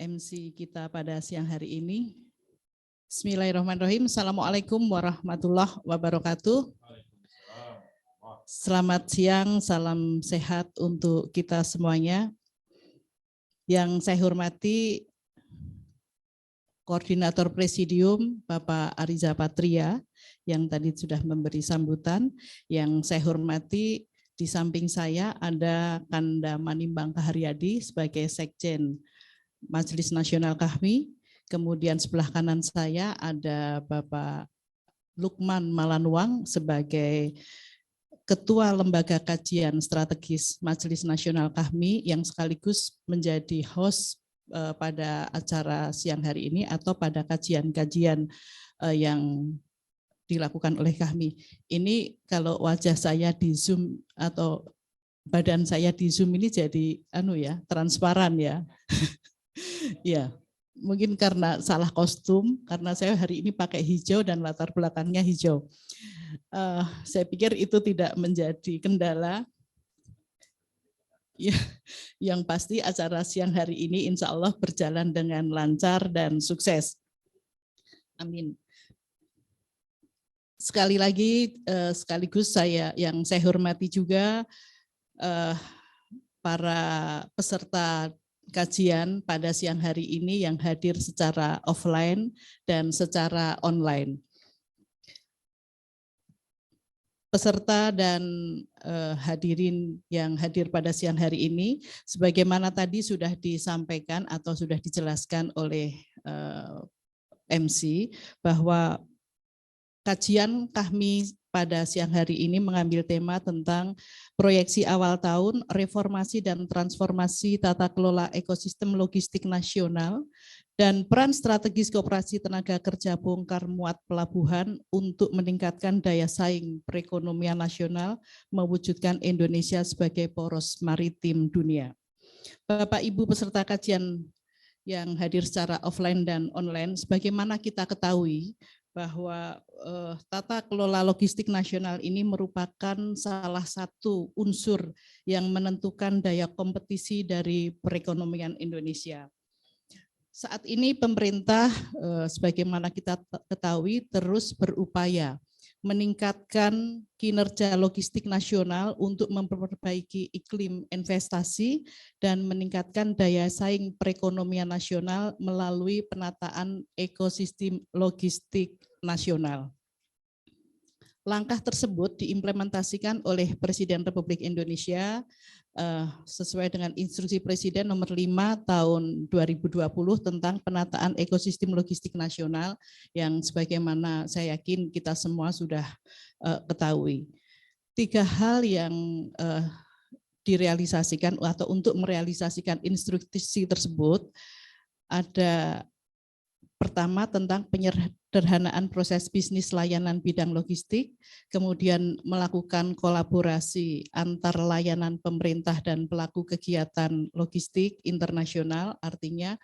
MC kita pada siang hari ini. Bismillahirrahmanirrahim. Assalamualaikum warahmatullahi wabarakatuh. Selamat siang, salam sehat untuk kita semuanya. Yang saya hormati Koordinator Presidium Bapak Ariza Patria yang tadi sudah memberi sambutan. Yang saya hormati di samping saya ada Kanda Manimbang Kaharyadi sebagai Sekjen Majelis Nasional Kahmi, kemudian sebelah kanan saya ada Bapak Lukman Malanwang sebagai Ketua Lembaga Kajian Strategis Majelis Nasional Kahmi yang sekaligus menjadi host pada acara siang hari ini atau pada kajian-kajian yang dilakukan oleh Kahmi. Ini kalau wajah saya di Zoom atau badan saya di Zoom ini jadi transparan ya. Ya, mungkin karena salah kostum, karena saya hari ini pakai hijau dan latar belakangnya hijau. Saya pikir itu tidak menjadi kendala. Ya, yang pasti acara siang hari ini insya Allah berjalan dengan lancar dan sukses. Amin. Sekali lagi, sekaligus yang saya hormati juga para peserta kajian pada siang hari ini yang hadir secara offline dan secara online. Peserta dan hadirin yang hadir pada siang hari ini, sebagaimana tadi sudah disampaikan atau sudah dijelaskan oleh MC, bahwa kajian Kahmi pada siang hari ini mengambil tema tentang proyeksi awal tahun, reformasi dan transformasi tata kelola ekosistem logistik nasional, dan peran strategis koperasi tenaga kerja bongkar muat pelabuhan untuk meningkatkan daya saing perekonomian nasional, mewujudkan Indonesia sebagai poros maritim dunia. Bapak Ibu peserta kajian yang hadir secara offline dan online, sebagaimana kita ketahui, bahwa tata kelola logistik nasional ini merupakan salah satu unsur yang menentukan daya kompetisi dari perekonomian Indonesia. Saat ini pemerintah, sebagaimana kita ketahui, terus berupaya meningkatkan kinerja logistik nasional untuk memperbaiki iklim investasi dan meningkatkan daya saing perekonomian nasional melalui penataan ekosistem logistik nasional. Langkah tersebut diimplementasikan oleh Presiden Republik Indonesia sesuai dengan Instruksi Presiden nomor 5 tahun 2020 tentang penataan ekosistem logistik nasional yang sebagaimana saya yakin kita semua sudah ketahui. 3 hal yang direalisasikan atau untuk merealisasikan instruksi tersebut ada pertama tentang penyederhanaan proses bisnis layanan bidang logistik, kemudian melakukan kolaborasi antar layanan pemerintah dan pelaku kegiatan logistik internasional, artinya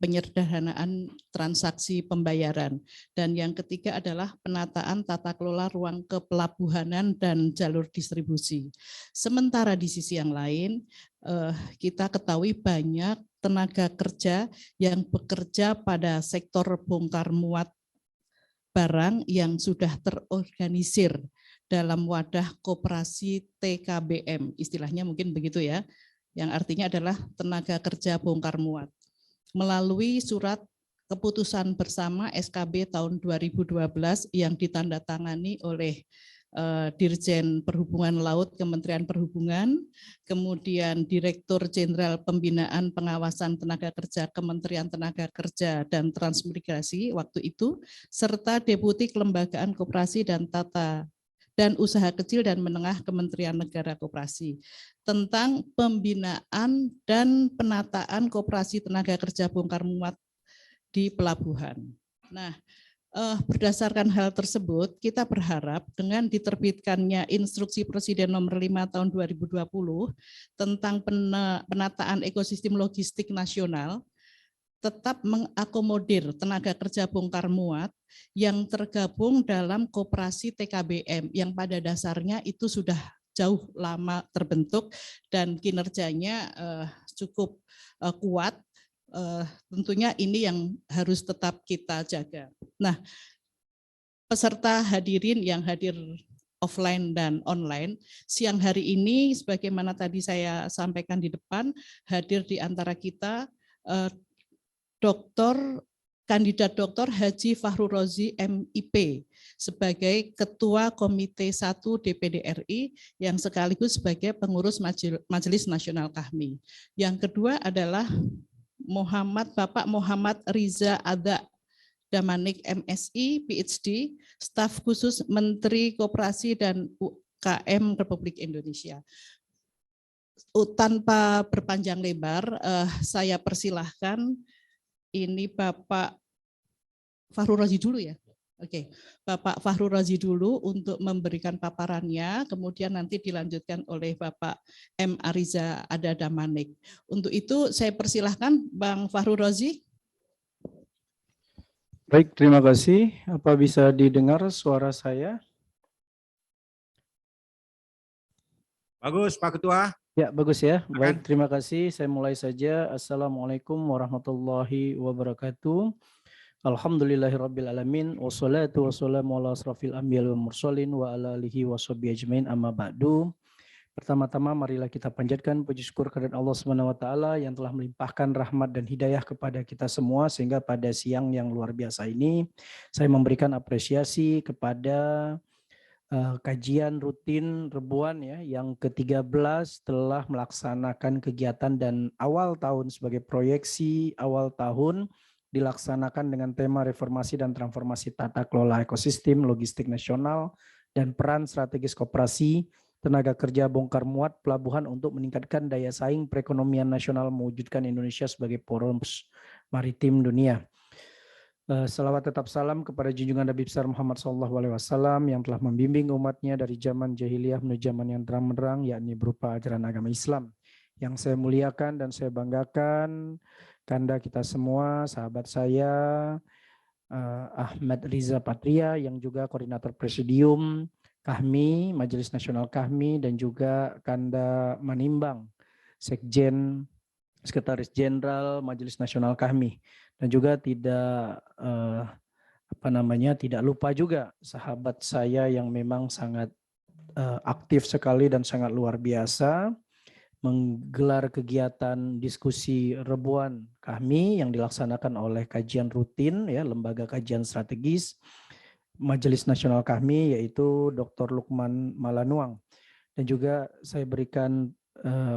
penyederhanaan transaksi pembayaran. Dan yang ketiga adalah penataan tata kelola ruang kepelabuhanan dan jalur distribusi. Sementara di sisi yang lain, kita ketahui banyak tenaga kerja yang bekerja pada sektor bongkar muat barang yang sudah terorganisir dalam wadah koperasi TKBM, istilahnya mungkin begitu ya, yang artinya adalah tenaga kerja bongkar muat. Melalui surat keputusan bersama SKB tahun 2012 yang ditandatangani oleh Dirjen Perhubungan Laut Kementerian Perhubungan, kemudian Direktur Jenderal Pembinaan Pengawasan Tenaga Kerja Kementerian Tenaga Kerja dan Transmigrasi waktu itu, serta Deputi Kelembagaan Koperasi dan Tata dan Usaha Kecil dan Menengah Kementerian Negara Koperasi tentang pembinaan dan penataan koperasi tenaga kerja bongkar muat di pelabuhan. Nah, berdasarkan hal tersebut, kita berharap dengan diterbitkannya Instruksi Presiden nomor 5 tahun 2020 tentang penataan ekosistem logistik nasional, tetap mengakomodir tenaga kerja bongkar muat yang tergabung dalam koperasi TKBM yang pada dasarnya itu sudah jauh lama terbentuk dan kinerjanya cukup kuat. Tentunya ini yang harus tetap kita jaga. Nah, peserta hadirin yang hadir offline dan online, siang hari ini sebagaimana tadi saya sampaikan di depan, hadir di antara kita Kandidat Dr. Haji Fahru Rozi MIP sebagai Ketua Komite 1 DPD RI yang sekaligus sebagai pengurus Majelis Nasional KAHMI. Yang kedua adalah Bapak Muhammad Riza Ada Damanik MSI, PhD, staf khusus Menteri Koperasi dan UKM Republik Indonesia. Tanpa berpanjang lebar, saya persilahkan ini Bapak Fahru Rozi dulu ya. Oke, Bapak Fahru Rozi dulu untuk memberikan paparannya, kemudian nanti dilanjutkan oleh Bapak M. Ariza Ada Damanik. Untuk itu saya persilahkan Bang Fahru Rozi. Baik, terima kasih. Apa bisa didengar suara saya? Bagus, Pak Ketua. Ya, bagus ya. Baik, terima kasih. Saya mulai saja. Assalamualaikum warahmatullahi wabarakatuh. Alhamdulillahirabbil alamin wassalatu wassalamu ala asrofil anbiya'i wal mursalin wa ala alihi washabihi ajmain amma ba'du. Pertama-tama marilah kita panjatkan puji syukur kepada Allah Subhanahu wa taala yang telah melimpahkan rahmat dan hidayah kepada kita semua sehingga pada siang yang luar biasa ini saya memberikan apresiasi kepada kajian rutin Rebuan ya yang ke-13 telah melaksanakan kegiatan dan awal tahun sebagai proyeksi awal tahun dilaksanakan dengan tema reformasi dan transformasi tata kelola ekosistem logistik nasional dan peran strategis koperasi tenaga kerja bongkar muat pelabuhan untuk meningkatkan daya saing perekonomian nasional mewujudkan Indonesia sebagai poros maritim dunia. Salawat tetap salam kepada junjungan Nabi besar Muhammad SAW yang telah membimbing umatnya dari zaman jahiliyah menuju zaman yang terang-menerang, yakni berupa ajaran agama Islam. Yang saya muliakan dan saya banggakan, kanda kita semua, sahabat saya, Ahmad Riza Patria yang juga koordinator presidium KAHMI, Majelis Nasional KAHMI, dan juga kanda Manimbang, Sekjen, Sekretaris Jenderal Majelis Nasional KAHMI. Dan juga tidak tidak lupa juga sahabat saya yang memang sangat aktif sekali dan sangat luar biasa menggelar kegiatan diskusi Rebuan KAHMI yang dilaksanakan oleh kajian rutin ya Lembaga Kajian Strategis Majelis Nasional KAHMI yaitu Dr. Lukman Malanuang. Dan juga saya berikan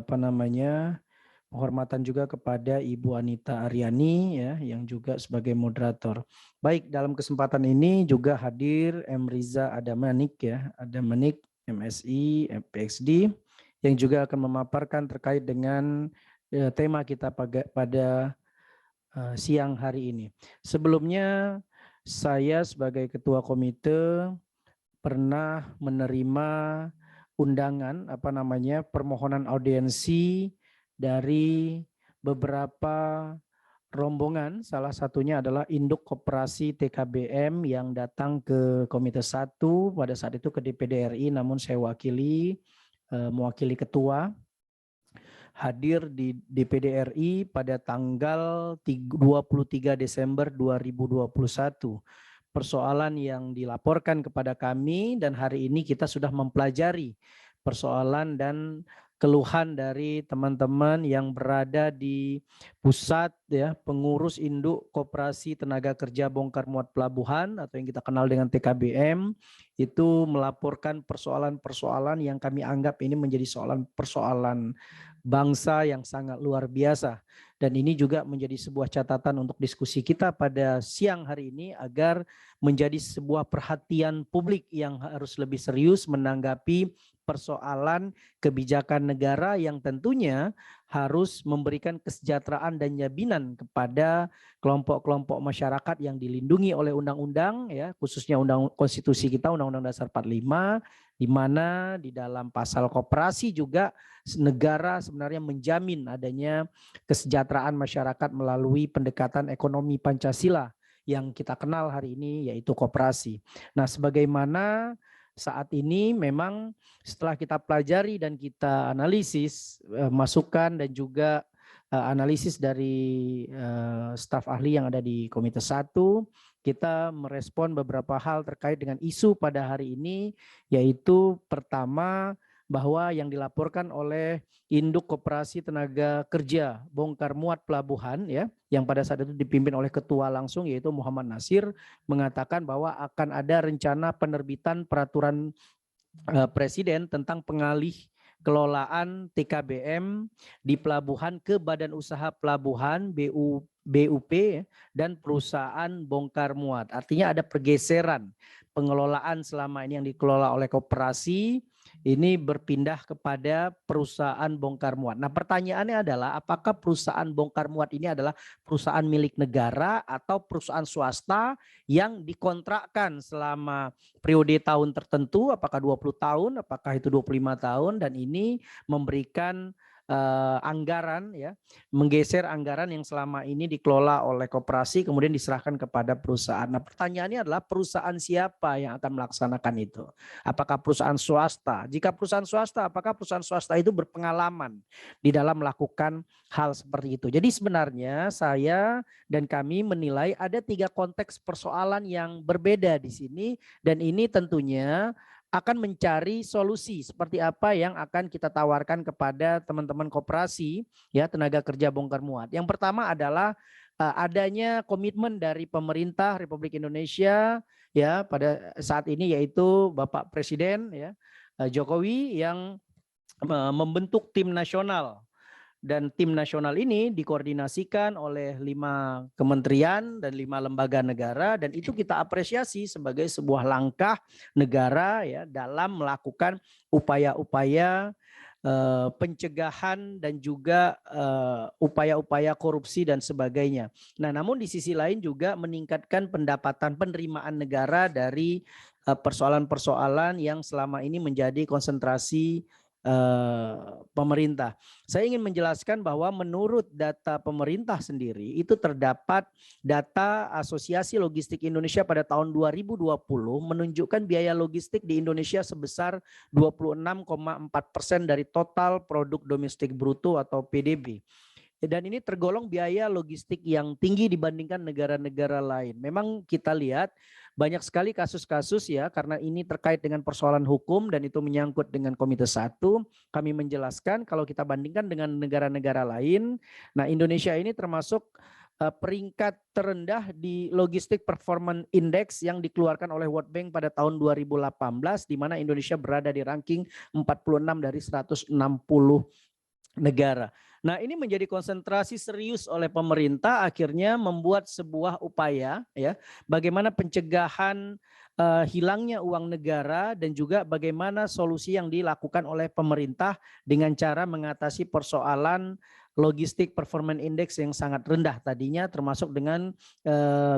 penghormatan juga kepada Ibu Anita Aryani ya yang juga sebagai moderator. Baik, dalam kesempatan ini juga hadir M. Riza Adamanik ya, Adamanik MSI, PhD yang juga akan memaparkan terkait dengan tema kita pada siang hari ini. Sebelumnya saya sebagai ketua komite pernah menerima undangan permohonan audiensi dari beberapa rombongan, salah satunya adalah induk koperasi TKBM yang datang ke Komite 1 pada saat itu ke DPD RI, namun saya mewakili ketua hadir di DPD RI pada tanggal 23 Desember 2021. Persoalan yang dilaporkan kepada kami dan hari ini kita sudah mempelajari persoalan dan keluhan dari teman-teman yang berada di pusat ya pengurus induk koperasi tenaga kerja bongkar muat pelabuhan atau yang kita kenal dengan TKBM itu melaporkan persoalan-persoalan yang kami anggap ini menjadi persoalan bangsa yang sangat luar biasa. Dan ini juga menjadi sebuah catatan untuk diskusi kita pada siang hari ini agar menjadi sebuah perhatian publik yang harus lebih serius menanggapi persoalan kebijakan negara yang tentunya harus memberikan kesejahteraan dan jaminan kepada kelompok-kelompok masyarakat yang dilindungi oleh undang-undang ya khususnya konstitusi kita Undang-Undang Dasar 45 di mana di dalam pasal koperasi juga negara sebenarnya menjamin adanya kesejahteraan masyarakat melalui pendekatan ekonomi Pancasila yang kita kenal hari ini, yaitu koperasi. Nah, sebagaimana saat ini memang setelah kita pelajari dan kita analisis masukan dan juga analisis dari staf ahli yang ada di Komite 1, kita merespon beberapa hal terkait dengan isu pada hari ini, yaitu pertama bahwa yang dilaporkan oleh Induk Koperasi Tenaga Kerja Bongkar Muat Pelabuhan ya, yang pada saat itu dipimpin oleh ketua langsung yaitu Muhammad Nasir, mengatakan bahwa akan ada rencana penerbitan peraturan Presiden tentang pengalih kelolaan TKBM di pelabuhan ke Badan Usaha Pelabuhan BUP dan perusahaan bongkar muat. Artinya ada pergeseran pengelolaan selama ini yang dikelola oleh koperasi ini berpindah kepada perusahaan bongkar muat. Nah, pertanyaannya adalah apakah perusahaan bongkar muat ini adalah perusahaan milik negara atau perusahaan swasta yang dikontrakkan selama periode tahun tertentu, apakah 20 tahun, apakah itu 25 tahun, dan ini memberikan anggaran ya, menggeser anggaran yang selama ini dikelola oleh koperasi kemudian diserahkan kepada perusahaan. Nah, pertanyaannya adalah perusahaan siapa yang akan melaksanakan itu? Apakah perusahaan swasta? Jika perusahaan swasta, apakah perusahaan swasta itu berpengalaman di dalam melakukan hal seperti itu? Jadi sebenarnya saya dan kami menilai ada 3 konteks persoalan yang berbeda di sini, dan ini tentunya akan mencari solusi seperti apa yang akan kita tawarkan kepada teman-teman koperasi ya tenaga kerja bongkar muat. Yang pertama adalah adanya komitmen dari pemerintah Republik Indonesia ya pada saat ini, yaitu Bapak Presiden ya Jokowi yang membentuk tim nasional. Dan tim nasional ini dikoordinasikan oleh 5 kementerian dan 5 lembaga negara, dan itu kita apresiasi sebagai sebuah langkah negara ya dalam melakukan upaya-upaya pencegahan dan juga upaya-upaya korupsi dan sebagainya. Nah, namun di sisi lain juga meningkatkan pendapatan penerimaan negara dari persoalan-persoalan yang selama ini menjadi konsentrasi pemerintah. Saya ingin menjelaskan bahwa menurut data pemerintah sendiri itu terdapat data Asosiasi Logistik Indonesia pada tahun 2020 menunjukkan biaya logistik di Indonesia sebesar 26,4% dari total produk domestik bruto atau PDB. Dan ini tergolong biaya logistik yang tinggi dibandingkan negara-negara lain. Memang kita lihat banyak sekali kasus-kasus ya, karena ini terkait dengan persoalan hukum dan itu menyangkut dengan Komite 1. Kami menjelaskan kalau kita bandingkan dengan negara-negara lain, nah Indonesia ini termasuk peringkat terendah di Logistic Performance Index yang dikeluarkan oleh World Bank pada tahun 2018, di mana Indonesia berada di ranking 46 dari 160 negara. Nah, ini menjadi konsentrasi serius oleh pemerintah, akhirnya membuat sebuah upaya ya, bagaimana pencegahan hilangnya uang negara dan juga bagaimana solusi yang dilakukan oleh pemerintah dengan cara mengatasi persoalan Logistik Performance Index yang sangat rendah tadinya, termasuk dengan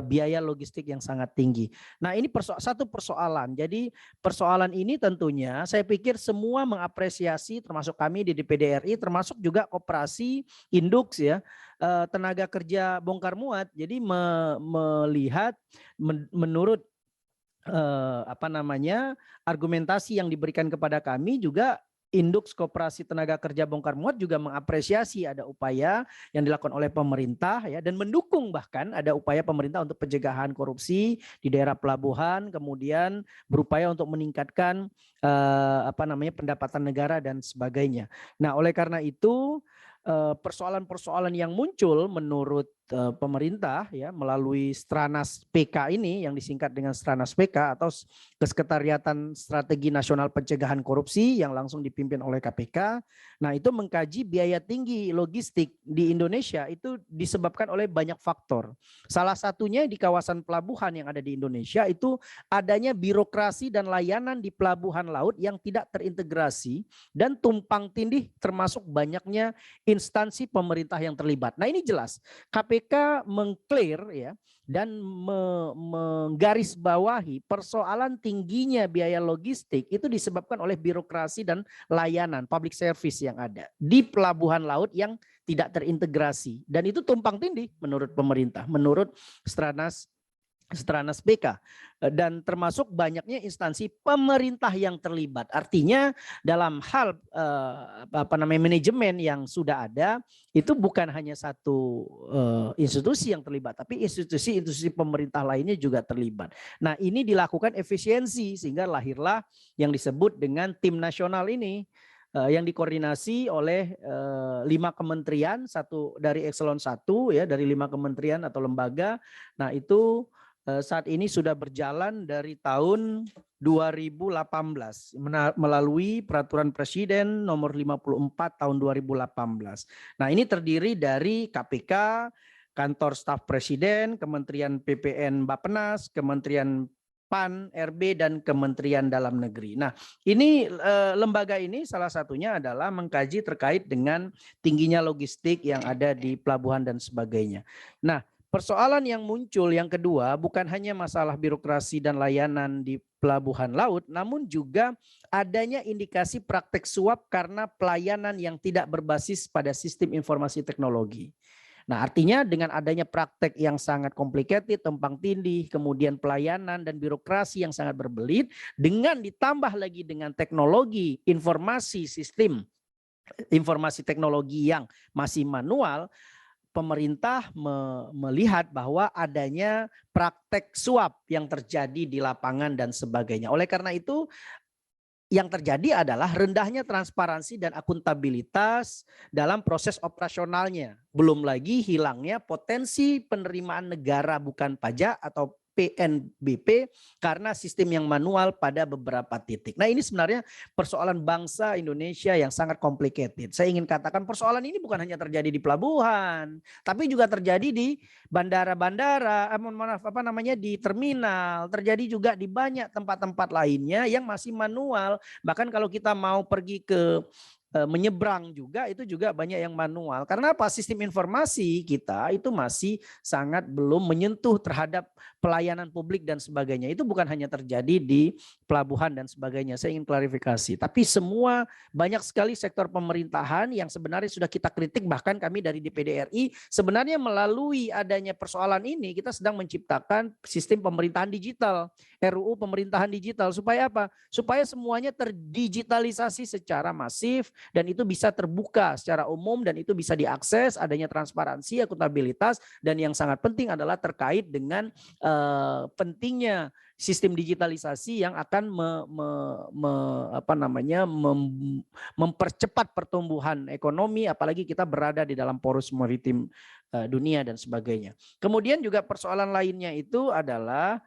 biaya logistik yang sangat tinggi. Nah, ini satu persoalan. Jadi persoalan ini tentunya saya pikir semua mengapresiasi, termasuk kami di DPD RI, termasuk juga koperasi induk ya, tenaga kerja bongkar muat. Jadi melihat menurut argumentasi yang diberikan kepada kami juga, Induk Koperasi Tenaga Kerja Bongkar Muat juga mengapresiasi ada upaya yang dilakukan oleh pemerintah ya, dan mendukung bahkan ada upaya pemerintah untuk pencegahan korupsi di daerah pelabuhan, kemudian berupaya untuk meningkatkan pendapatan negara dan sebagainya. Nah, oleh karena itu persoalan-persoalan yang muncul menurut pemerintah ya melalui Stranas PK ini yang disingkat dengan Stranas PK atau Kesekretariatan Strategi Nasional Pencegahan Korupsi yang langsung dipimpin oleh KPK. Nah, itu mengkaji biaya tinggi logistik di Indonesia itu disebabkan oleh banyak faktor. Salah satunya di kawasan pelabuhan yang ada di Indonesia itu adanya birokrasi dan layanan di pelabuhan laut yang tidak terintegrasi dan tumpang tindih, termasuk banyaknya instansi pemerintah yang terlibat. Nah, ini jelas KPK KPK mengclear ya dan menggarisbawahi persoalan tingginya biaya logistik itu disebabkan oleh birokrasi dan layanan public service yang ada di pelabuhan laut yang tidak terintegrasi, dan itu tumpang tindih menurut pemerintah, menurut Stranas BK, dan termasuk banyaknya instansi pemerintah yang terlibat. Artinya dalam hal manajemen yang sudah ada itu bukan hanya satu institusi yang terlibat, tapi institusi-institusi pemerintah lainnya juga terlibat. Nah, ini dilakukan efisiensi sehingga lahirlah yang disebut dengan tim nasional ini, yang dikoordinasi oleh 5 kementerian, satu dari eselon 1 ya, dari 5 kementerian atau lembaga. Nah, itu saat ini sudah berjalan dari tahun 2018 melalui peraturan Presiden nomor 54 tahun 2018. Nah, ini terdiri dari KPK, Kantor Staf Presiden, Kementerian PPN Bappenas, Kementerian PAN, RB, dan Kementerian Dalam Negeri. Nah, ini lembaga ini salah satunya adalah mengkaji terkait dengan tingginya logistik yang ada di pelabuhan dan sebagainya. Nah, persoalan yang muncul yang kedua bukan hanya masalah birokrasi dan layanan di pelabuhan laut, namun juga adanya indikasi praktek suap karena pelayanan yang tidak berbasis pada sistem informasi teknologi. Nah, artinya dengan adanya praktek yang sangat complicated, tumpang tindih, kemudian pelayanan dan birokrasi yang sangat berbelit, dengan ditambah lagi dengan teknologi informasi sistem informasi teknologi yang masih manual, pemerintah melihat bahwa adanya praktek suap yang terjadi di lapangan dan sebagainya. Oleh karena itu, yang terjadi adalah rendahnya transparansi dan akuntabilitas dalam proses operasionalnya. Belum lagi hilangnya potensi penerimaan negara bukan pajak atau PNBP karena sistem yang manual pada beberapa titik. Nah, ini sebenarnya persoalan bangsa Indonesia yang sangat complicated. Saya ingin katakan persoalan ini bukan hanya terjadi di pelabuhan, tapi juga terjadi di bandara-bandara, di terminal, terjadi juga di banyak tempat-tempat lainnya yang masih manual. Bahkan kalau kita mau pergi ke menyeberang juga itu juga banyak yang manual. Karena apa? Sistem informasi kita itu masih sangat belum menyentuh terhadap pelayanan publik dan sebagainya. Itu bukan hanya terjadi di pelabuhan dan sebagainya. Saya ingin klarifikasi. Tapi semua banyak sekali sektor pemerintahan yang sebenarnya sudah kita kritik, bahkan kami dari DPD RI sebenarnya melalui adanya persoalan ini kita sedang menciptakan sistem pemerintahan digital, RUU pemerintahan digital, supaya apa? Supaya semuanya terdigitalisasi secara masif dan itu bisa terbuka secara umum dan itu bisa diakses, adanya transparansi, akuntabilitas, dan yang sangat penting adalah terkait dengan pentingnya sistem digitalisasi yang akan mempercepat pertumbuhan ekonomi, apalagi kita berada di dalam poros maritim dunia dan sebagainya. Kemudian juga persoalan lainnya itu adalah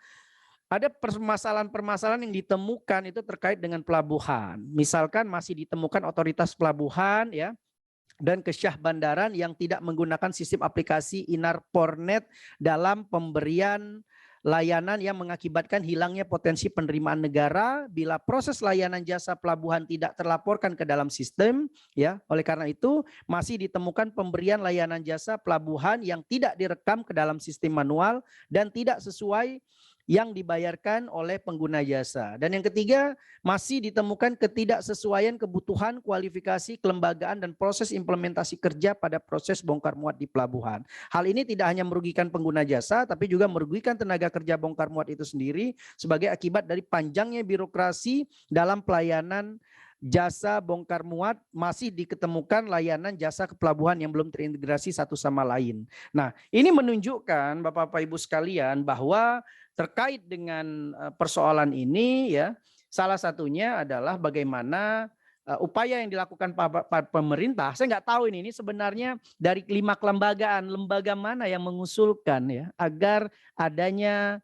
ada permasalahan-permasalahan yang ditemukan itu terkait dengan pelabuhan. Misalkan masih ditemukan otoritas pelabuhan ya dan kesyah bandaran yang tidak menggunakan sistem aplikasi Inarpornet dalam pemberian layanan yang mengakibatkan hilangnya potensi penerimaan negara bila proses layanan jasa pelabuhan tidak terlaporkan ke dalam sistem ya. Oleh karena itu masih ditemukan pemberian layanan jasa pelabuhan yang tidak direkam ke dalam sistem manual dan tidak sesuai yang dibayarkan oleh pengguna jasa. Dan yang ketiga, masih ditemukan ketidaksesuaian kebutuhan, kualifikasi, kelembagaan, dan proses implementasi kerja pada proses bongkar muat di pelabuhan. Hal ini tidak hanya merugikan pengguna jasa, tapi juga merugikan tenaga kerja bongkar muat itu sendiri sebagai akibat dari panjangnya birokrasi dalam pelayanan jasa bongkar muat. Masih diketemukan layanan jasa kepelabuhan yang belum terintegrasi satu sama lain. Nah, ini menunjukkan Bapak-Bapak Ibu sekalian bahwa terkait dengan persoalan ini ya, salah satunya adalah bagaimana upaya yang dilakukan pemerintah. Saya nggak tahu ini sebenarnya dari 5 kelembagaan, lembaga mana yang mengusulkan ya agar adanya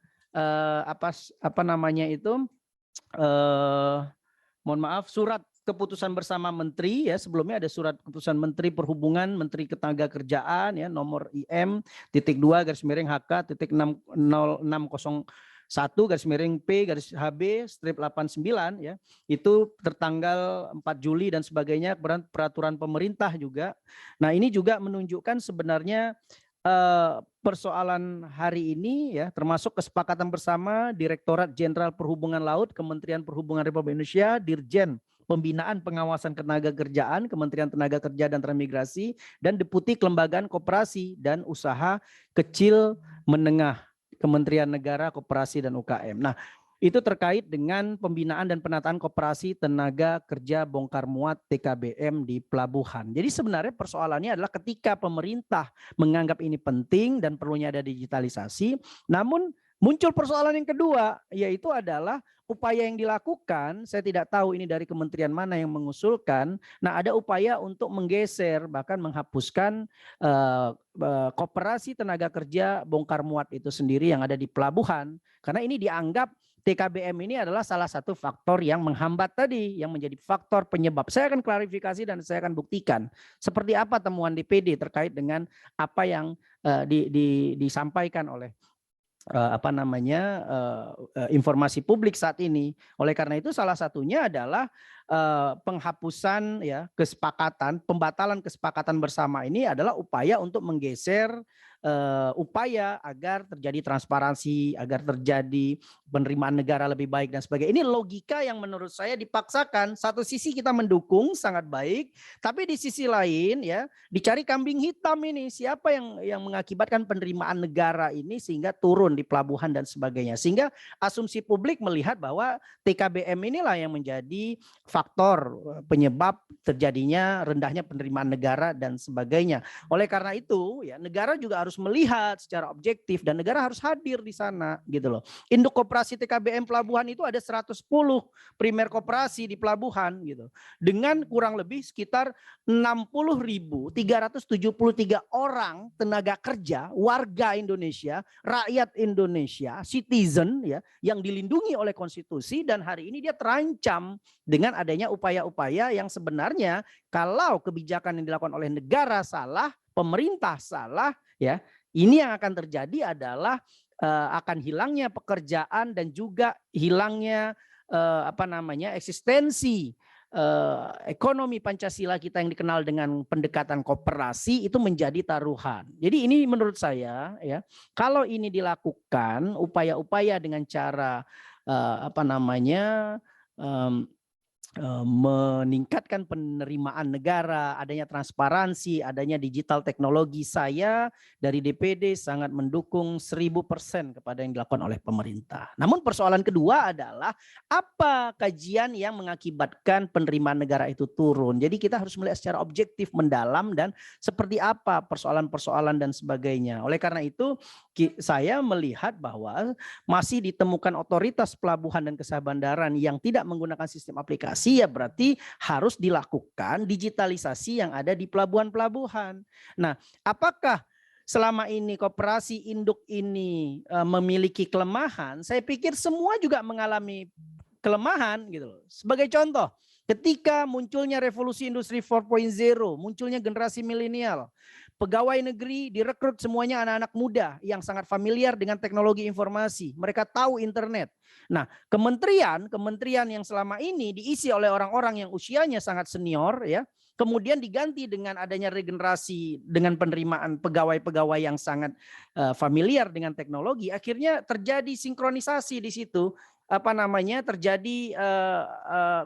mohon maaf, surat keputusan bersama menteri ya. Sebelumnya ada surat keputusan Menteri Perhubungan, Menteri Ketenagakerjaan ya nomor IM.2/601/P/HB/89 ya. Itu tertanggal 4 Juli dan sebagainya, peraturan pemerintah juga. Nah, ini juga menunjukkan sebenarnya persoalan hari ini ya, termasuk kesepakatan bersama Direktorat Jenderal Perhubungan Laut, Kementerian Perhubungan Republik Indonesia, Dirjen Pembinaan Pengawasan Ketenagakerjaan, Kementerian Tenaga Kerja dan Transmigrasi, dan Deputi Kelembagaan Koperasi dan Usaha Kecil Menengah, Kementerian Negara Koperasi dan UKM. Nah, itu terkait dengan pembinaan dan penataan koperasi tenaga kerja bongkar muat TKBM di pelabuhan. Jadi sebenarnya persoalannya adalah ketika pemerintah menganggap ini penting dan perlunya ada digitalisasi, namun muncul persoalan yang kedua, yaitu adalah upaya yang dilakukan, saya tidak tahu ini dari kementerian mana yang mengusulkan, nah ada upaya untuk menggeser bahkan menghapuskan koperasi tenaga kerja bongkar muat itu sendiri yang ada di pelabuhan, karena ini dianggap TKBM ini adalah salah satu faktor yang menghambat tadi, yang menjadi faktor penyebab. Saya akan klarifikasi dan saya akan buktikan seperti apa temuan DPD terkait dengan apa yang disampaikan oleh informasi publik saat ini. Oleh karena itu salah satunya adalah penghapusan ya kesepakatan, pembatalan kesepakatan bersama ini adalah upaya untuk menggeser upaya agar terjadi transparansi, agar terjadi penerimaan negara lebih baik dan sebagainya. Ini logika yang menurut saya dipaksakan. Satu sisi kita mendukung sangat baik, tapi di sisi lain ya dicari kambing hitam ini, siapa yang mengakibatkan penerimaan negara ini sehingga turun di pelabuhan dan sebagainya. Sehingga asumsi publik melihat bahwa TKBM inilah yang menjadi faktor penyebab terjadinya rendahnya penerimaan negara dan sebagainya. Oleh karena itu ya negara juga harus melihat secara objektif dan negara harus hadir di sana gitu loh. Induk koperasi TKBM pelabuhan itu ada 110 primer koperasi di pelabuhan gitu. Dengan kurang lebih sekitar 60.373 orang tenaga kerja, warga Indonesia, rakyat Indonesia, citizen ya yang dilindungi oleh konstitusi, dan hari ini dia terancam dengan adanya upaya-upaya yang sebenarnya kalau kebijakan yang dilakukan oleh negara salah, pemerintah salah ya, ini yang akan terjadi adalah akan hilangnya pekerjaan dan juga hilangnya eksistensi ekonomi Pancasila kita yang dikenal dengan pendekatan koperasi itu menjadi taruhan. Jadi ini menurut saya ya, kalau ini dilakukan upaya-upaya dengan cara meningkatkan penerimaan negara, adanya transparansi, adanya digital teknologi, saya dari DPD sangat mendukung 1000% kepada yang dilakukan oleh pemerintah. Namun persoalan kedua adalah apa kajian yang mengakibatkan penerimaan negara itu turun. Jadi kita harus melihat secara objektif, mendalam, dan seperti apa persoalan-persoalan dan sebagainya. Oleh karena itu saya melihat bahwa masih ditemukan otoritas pelabuhan dan kesabandaran yang tidak menggunakan sistem aplikasi, ya berarti harus dilakukan digitalisasi yang ada di pelabuhan-pelabuhan. Nah, apakah selama ini koperasi induk ini memiliki kelemahan? Saya pikir semua juga mengalami kelemahan gitu loh. Sebagai contoh, ketika munculnya revolusi industri 4.0, munculnya generasi milenial, pegawai negeri direkrut semuanya anak-anak muda yang sangat familiar dengan teknologi informasi. Mereka tahu internet. Nah, kementerian yang selama ini diisi oleh orang-orang yang usianya sangat senior ya, kemudian diganti dengan adanya regenerasi dengan penerimaan pegawai-pegawai yang sangat familiar dengan teknologi, akhirnya terjadi sinkronisasi di situ. Terjadi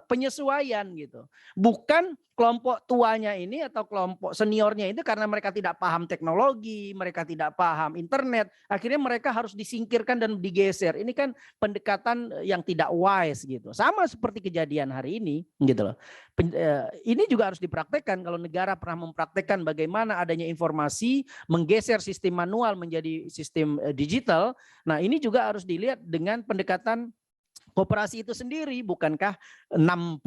penyesuaian gitu. Bukan kelompok tuanya ini atau kelompok seniornya itu karena mereka tidak paham teknologi, mereka tidak paham internet, akhirnya mereka harus disingkirkan dan digeser. Ini kan pendekatan yang tidak wise gitu. Sama seperti kejadian hari ini gitu loh. Ini juga harus dipraktekkan kalau negara pernah mempraktekkan bagaimana adanya informasi menggeser sistem manual menjadi sistem digital. Nah, ini juga harus dilihat dengan pendekatan koperasi itu sendiri. Bukankah 63.000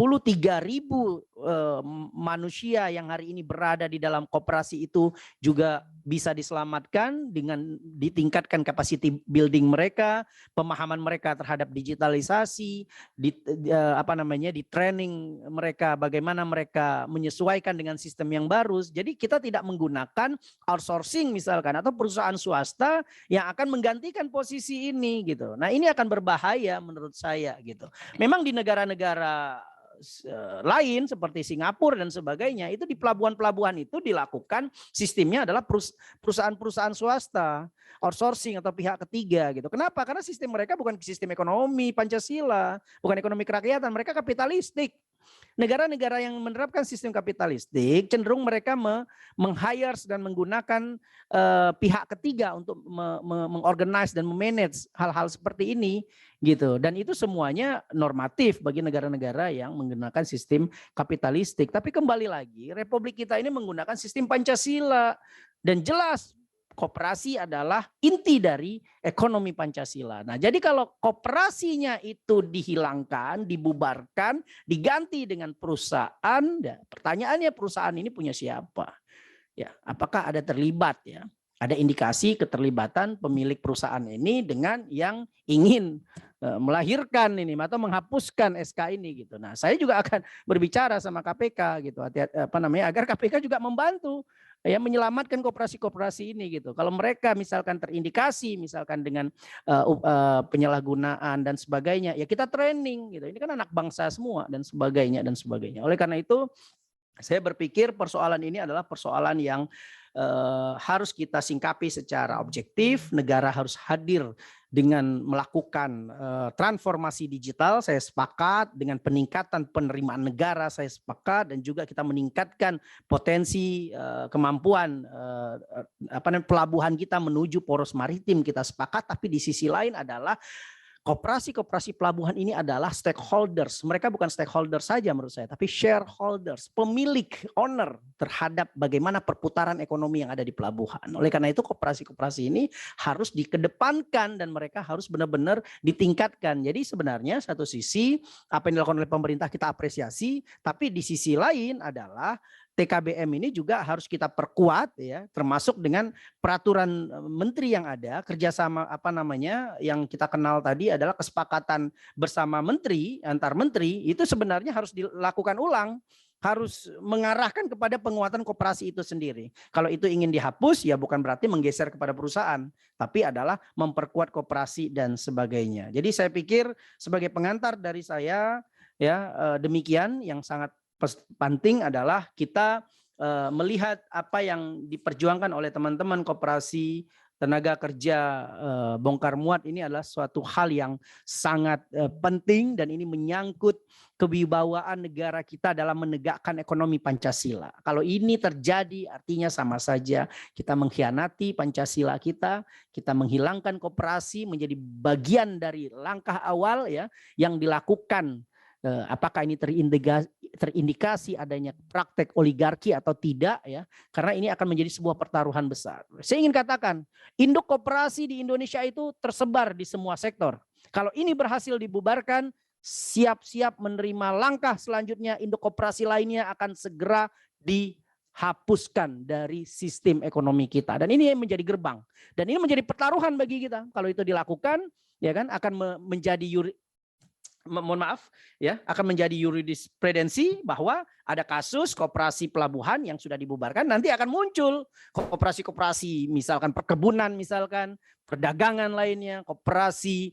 manusia yang hari ini berada di dalam koperasi itu juga bisa diselamatkan dengan ditingkatkan capacity building mereka, pemahaman mereka terhadap digitalisasi, di training mereka bagaimana mereka menyesuaikan dengan sistem yang baru. Jadi kita tidak menggunakan outsourcing misalkan atau perusahaan swasta yang akan menggantikan posisi ini gitu. Nah, ini akan berbahaya menurut saya gitu. Memang di negara-negara lain seperti Singapura dan sebagainya, itu di pelabuhan-pelabuhan itu dilakukan sistemnya adalah perusahaan-perusahaan swasta, outsourcing atau pihak ketiga gitu. Kenapa? Karena sistem mereka bukan sistem ekonomi Pancasila, bukan ekonomi kerakyatan, mereka kapitalistik. Negara-negara yang menerapkan sistem kapitalistik cenderung mereka meng-hire dan menggunakan pihak ketiga untuk mengorganize dan memanage hal-hal seperti ini gitu. Dan itu semuanya normatif bagi negara-negara yang menggunakan sistem kapitalistik. Tapi kembali lagi, Republik kita ini menggunakan sistem Pancasila dan jelas koperasi adalah inti dari ekonomi Pancasila. Nah, jadi kalau koperasinya itu dihilangkan, dibubarkan, diganti dengan perusahaan, ya, pertanyaannya perusahaan ini punya siapa? Ya, apakah ada terlibat ya? Ada indikasi keterlibatan pemilik perusahaan ini dengan yang ingin melahirkan ini atau menghapuskan SK ini gitu. Nah, saya juga akan berbicara sama KPK gitu, agar KPK juga membantu ya menyelamatkan koperasi-koperasi ini gitu. Kalau mereka misalkan terindikasi misalkan dengan penyalahgunaan dan sebagainya, ya kita training gitu. Ini kan anak bangsa semua dan sebagainya dan sebagainya. Oleh karena itu saya berpikir persoalan ini adalah persoalan yang harus kita singkapi secara objektif. Negara harus hadir dengan melakukan transformasi digital, saya sepakat. Dengan peningkatan penerimaan negara, saya sepakat. Dan juga kita meningkatkan potensi kemampuan pelabuhan kita menuju poros maritim, kita sepakat. Tapi di sisi lain adalah koperasi-koperasi pelabuhan ini adalah stakeholders. Mereka bukan stakeholder saja menurut saya, tapi shareholders, pemilik, owner terhadap bagaimana perputaran ekonomi yang ada di pelabuhan. Oleh karena itu koperasi-koperasi ini harus dikedepankan dan mereka harus benar-benar ditingkatkan. Jadi sebenarnya satu sisi apa yang dilakukan oleh pemerintah kita apresiasi, tapi di sisi lain adalah TKBM ini juga harus kita perkuat ya, termasuk dengan peraturan menteri yang ada, kerjasama yang kita kenal tadi adalah kesepakatan bersama menteri, antar menteri, itu sebenarnya harus dilakukan ulang, harus mengarahkan kepada penguatan koperasi itu sendiri. Kalau itu ingin dihapus ya bukan berarti menggeser kepada perusahaan, tapi adalah memperkuat koperasi dan sebagainya. Jadi saya pikir sebagai pengantar dari saya ya demikian. Yang sangat penting adalah kita melihat apa yang diperjuangkan oleh teman-teman koperasi tenaga kerja bongkar muat ini adalah suatu hal yang sangat penting dan ini menyangkut kewibawaan negara kita dalam menegakkan ekonomi Pancasila. Kalau ini terjadi artinya sama saja kita mengkhianati Pancasila kita menghilangkan koperasi menjadi bagian dari langkah awal ya yang dilakukan. Apakah ini terindikasi adanya praktek oligarki atau tidak ya, karena ini akan menjadi sebuah pertaruhan besar. Saya ingin katakan induk koperasi di Indonesia itu tersebar di semua sektor. Kalau ini berhasil dibubarkan, siap-siap menerima langkah selanjutnya, induk koperasi lainnya akan segera dihapuskan dari sistem ekonomi kita. Dan ini menjadi gerbang dan ini menjadi pertaruhan bagi kita. Kalau itu dilakukan ya kan akan menjadi akan menjadi jurisprudensi bahwa ada kasus koperasi pelabuhan yang sudah dibubarkan, nanti akan muncul koperasi-koperasi misalkan perkebunan, misalkan perdagangan lainnya, koperasi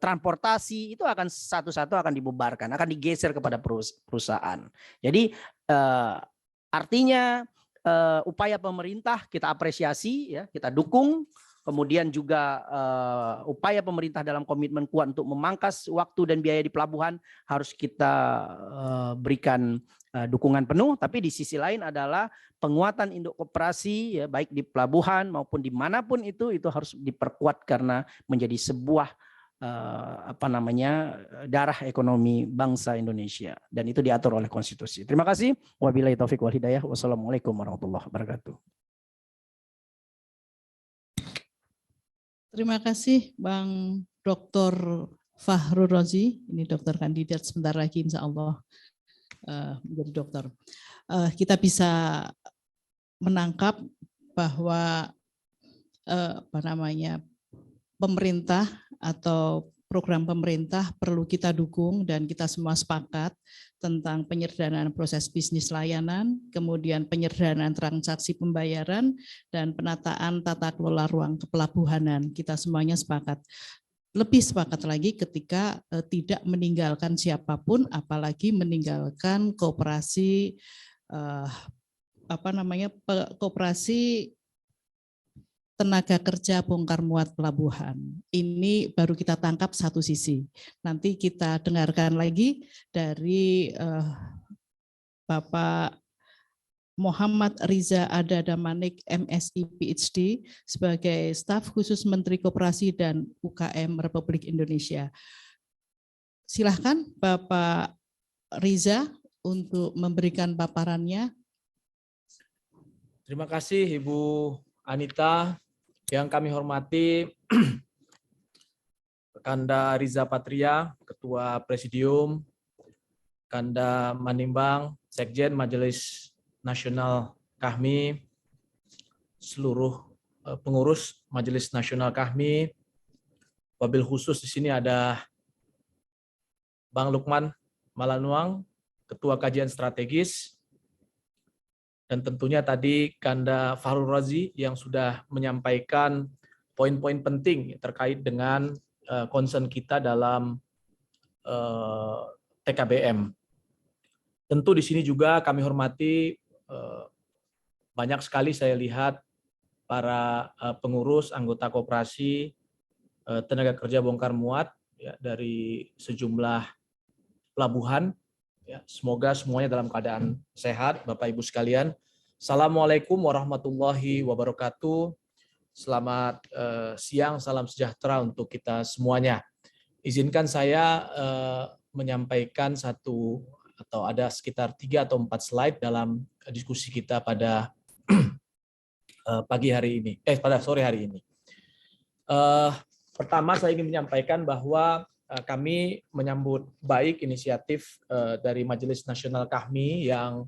transportasi, itu akan satu-satu akan dibubarkan, akan digeser kepada perusahaan. Jadi artinya upaya pemerintah kita apresiasi, ya, kita dukung. Kemudian juga upaya pemerintah dalam komitmen kuat untuk memangkas waktu dan biaya di pelabuhan harus kita berikan dukungan penuh. Tapi di sisi lain adalah penguatan induk koperasi ya, baik di pelabuhan maupun dimanapun itu harus diperkuat karena menjadi sebuah darah ekonomi bangsa Indonesia dan itu diatur oleh konstitusi. Terima kasih. Wabillahi taufik wal hidayah. Wassalamualaikum warahmatullahi wabarakatuh. Terima kasih Bang Dr. Fahru Rozi, ini dokter kandidat sebentar lagi insya Allah menjadi dokter. Kita bisa menangkap bahwa pemerintah atau program pemerintah perlu kita dukung dan kita semua sepakat tentang penyederhanaan proses bisnis layanan, kemudian penyederhanaan transaksi pembayaran, dan penataan tata kelola ruang kepelabuhanan. Kita semuanya sepakat. lebih sepakat lagi ketika tidak meninggalkan siapapun, apalagi meninggalkan koperasi koperasi tenaga kerja bongkar muat pelabuhan. Ini baru kita tangkap satu sisi. Nanti kita dengarkan lagi dari Bapak Muhammad Riza Adadamanik, MSI PhD, sebagai staf khusus Menteri Koperasi dan UKM Republik Indonesia. Silahkan Bapak Riza untuk memberikan paparannya. Terima kasih Ibu Anita, yang kami hormati Kanda Riza Patria, Ketua Presidium, Kanda Manimbang, Sekjen Majelis Nasional KAHMI, seluruh pengurus Majelis Nasional KAHMI, wabil khusus di sini ada Bang Lukman Malanuang, Ketua Kajian Strategis, dan tentunya tadi Kanda Fahrul Razi yang sudah menyampaikan poin-poin penting terkait dengan concern kita dalam TKBM. Tentu di sini juga kami hormati banyak sekali saya lihat para pengurus, anggota koperasi, tenaga kerja bongkar muat ya, dari sejumlah pelabuhan. Ya, semoga semuanya dalam keadaan sehat, Bapak Ibu sekalian. Assalamualaikum warahmatullahi wabarakatuh. Selamat siang, salam sejahtera untuk kita semuanya. Izinkan saya menyampaikan satu atau ada sekitar 3 atau 4 slide dalam diskusi kita pada pada sore hari ini. Pertama saya ingin menyampaikan bahwa kami menyambut baik inisiatif dari Majelis Nasional KAHMI yang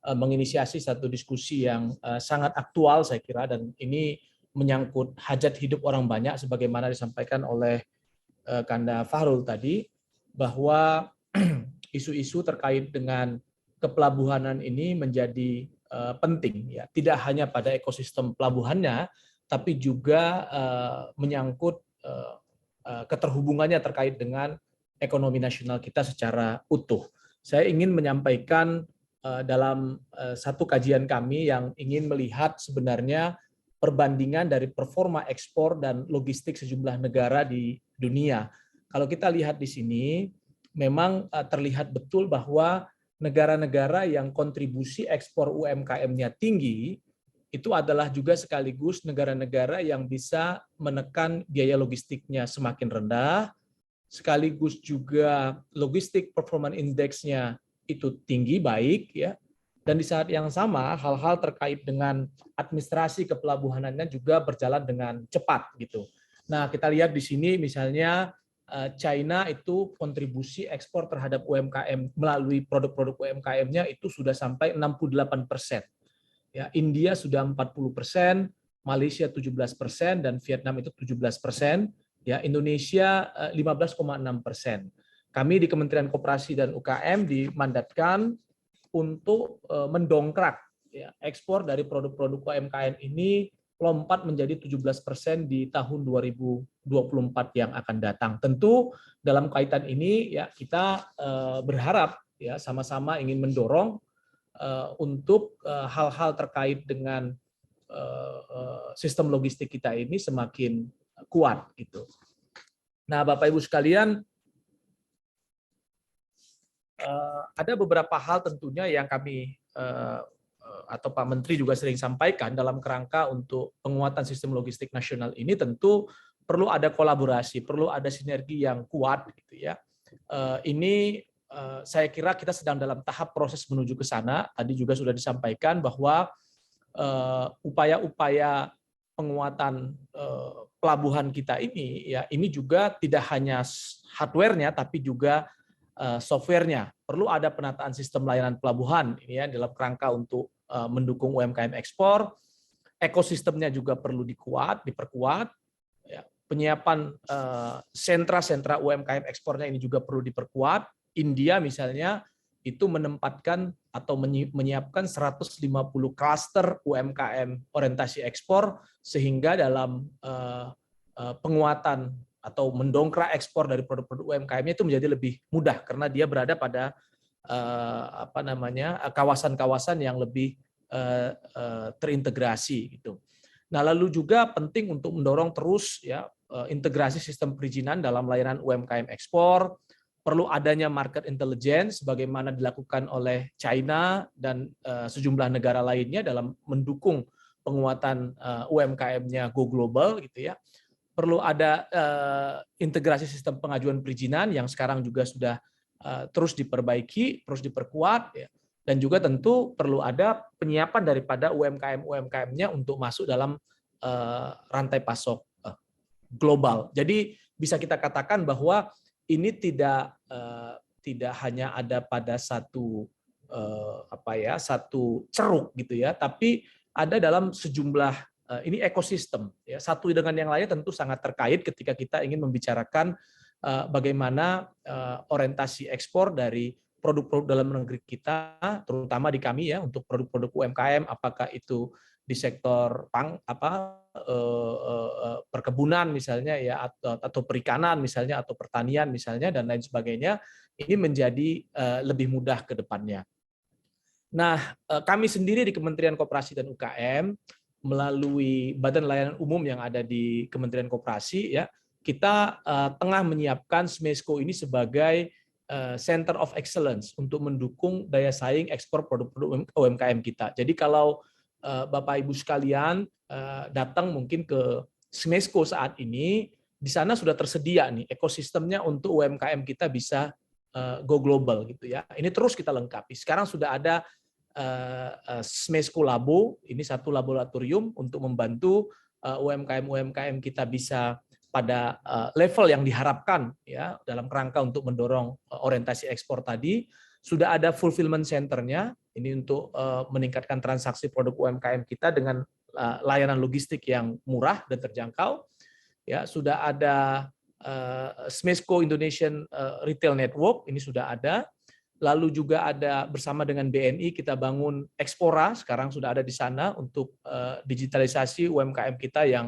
menginisiasi satu diskusi yang sangat aktual saya kira, dan ini menyangkut hajat hidup orang banyak sebagaimana disampaikan oleh Kanda Fahrul tadi, bahwa isu-isu terkait dengan kepelabuhanan ini menjadi penting ya, tidak hanya pada ekosistem pelabuhannya tapi juga menyangkut keterhubungannya terkait dengan ekonomi nasional kita secara utuh. Saya ingin menyampaikan dalam satu kajian kami yang ingin melihat sebenarnya perbandingan dari performa ekspor dan logistik sejumlah negara di dunia. Kalau kita lihat di sini, memang terlihat betul bahwa negara-negara yang kontribusi ekspor UMKM-nya tinggi, itu adalah juga sekaligus negara-negara yang bisa menekan biaya logistiknya semakin rendah, sekaligus juga logistik performance index-nya itu tinggi, baik, ya. Dan di saat yang sama, hal-hal terkait dengan administrasi kepelabuhanannya juga berjalan dengan cepat, gitu. Nah, kita lihat di sini misalnya China itu kontribusi ekspor terhadap UMKM melalui produk-produk UMKM-nya itu sudah sampai 68%. Ya, India sudah 40%, Malaysia 17%, dan Vietnam itu 17%. Ya, Indonesia 15,6%. Kami di Kementerian Koperasi dan UKM dimandatkan untuk mendongkrak ya, ekspor dari produk-produk UMKM ini lompat menjadi 17% di tahun 2024 yang akan datang. Tentu dalam kaitan ini ya kita berharap ya sama-sama ingin mendorong untuk hal-hal terkait dengan sistem logistik kita ini semakin kuat gitu. Nah, Bapak Ibu sekalian, ada beberapa hal tentunya yang kami atau Pak Menteri juga sering sampaikan dalam kerangka untuk penguatan sistem logistik nasional ini. Tentu perlu ada kolaborasi, perlu ada sinergi yang kuat gitu ya. Ini saya kira kita sedang dalam tahap proses menuju ke sana. Tadi juga sudah disampaikan bahwa upaya-upaya penguatan pelabuhan kita ini ya, ini juga tidak hanya hardware-nya tapi juga software-nya. Perlu ada penataan sistem layanan pelabuhan ini ya dalam kerangka untuk mendukung UMKM ekspor. Ekosistemnya juga perlu diperkuat. Ya, penyiapan sentra-sentra UMKM ekspornya ini juga perlu diperkuat. India misalnya itu menempatkan atau menyiapkan 150 klaster UMKM orientasi ekspor, sehingga dalam penguatan atau mendongkrak ekspor dari produk-produk UMKM-nya itu menjadi lebih mudah karena dia berada pada kawasan-kawasan yang lebih terintegrasi gitu. Nah, lalu juga penting untuk mendorong terus ya integrasi sistem perizinan dalam layanan UMKM ekspor. Perlu adanya market intelligence sebagaimana dilakukan oleh China dan sejumlah negara lainnya dalam mendukung penguatan UMKM-nya go global gitu ya. Perlu ada integrasi sistem pengajuan perizinan yang sekarang juga sudah terus diperbaiki, terus diperkuat ya. Dan juga tentu perlu ada penyiapan daripada UMKM-nya untuk masuk dalam rantai pasok global. Jadi bisa kita katakan bahwa ini tidak hanya ada pada satu satu ceruk gitu ya, tapi ada dalam sejumlah ini ekosistem ya. Satu dengan yang lainnya tentu sangat terkait ketika kita ingin membicarakan bagaimana orientasi ekspor dari produk-produk dalam negeri kita, terutama di kami ya untuk produk-produk UMKM, apakah itu di sektor perkebunan misalnya ya atau perikanan misalnya atau pertanian misalnya dan lain sebagainya, ini menjadi lebih mudah ke depannya. Nah, kami sendiri di Kementerian Koperasi dan UKM melalui Badan Layanan Umum yang ada di Kementerian Koperasi ya, kita tengah menyiapkan SMESCO ini sebagai Center of Excellence untuk mendukung daya saing ekspor produk-produk UMKM kita. Jadi kalau Bapak Ibu sekalian datang mungkin ke SMESCO saat ini, di sana sudah tersedia nih ekosistemnya untuk UMKM kita bisa go global gitu ya. Ini terus kita lengkapi. Sekarang sudah ada SMESCO Labo, ini satu laboratorium untuk membantu UMKM kita bisa pada level yang diharapkan ya dalam kerangka untuk mendorong orientasi ekspor tadi. Sudah ada fulfillment center-nya ini untuk meningkatkan transaksi produk UMKM kita dengan layanan logistik yang murah dan terjangkau. Ya, sudah ada SMESCO Indonesian Retail Network, ini sudah ada. Lalu juga ada bersama dengan BNI kita bangun Expora, sekarang sudah ada di sana untuk digitalisasi UMKM kita yang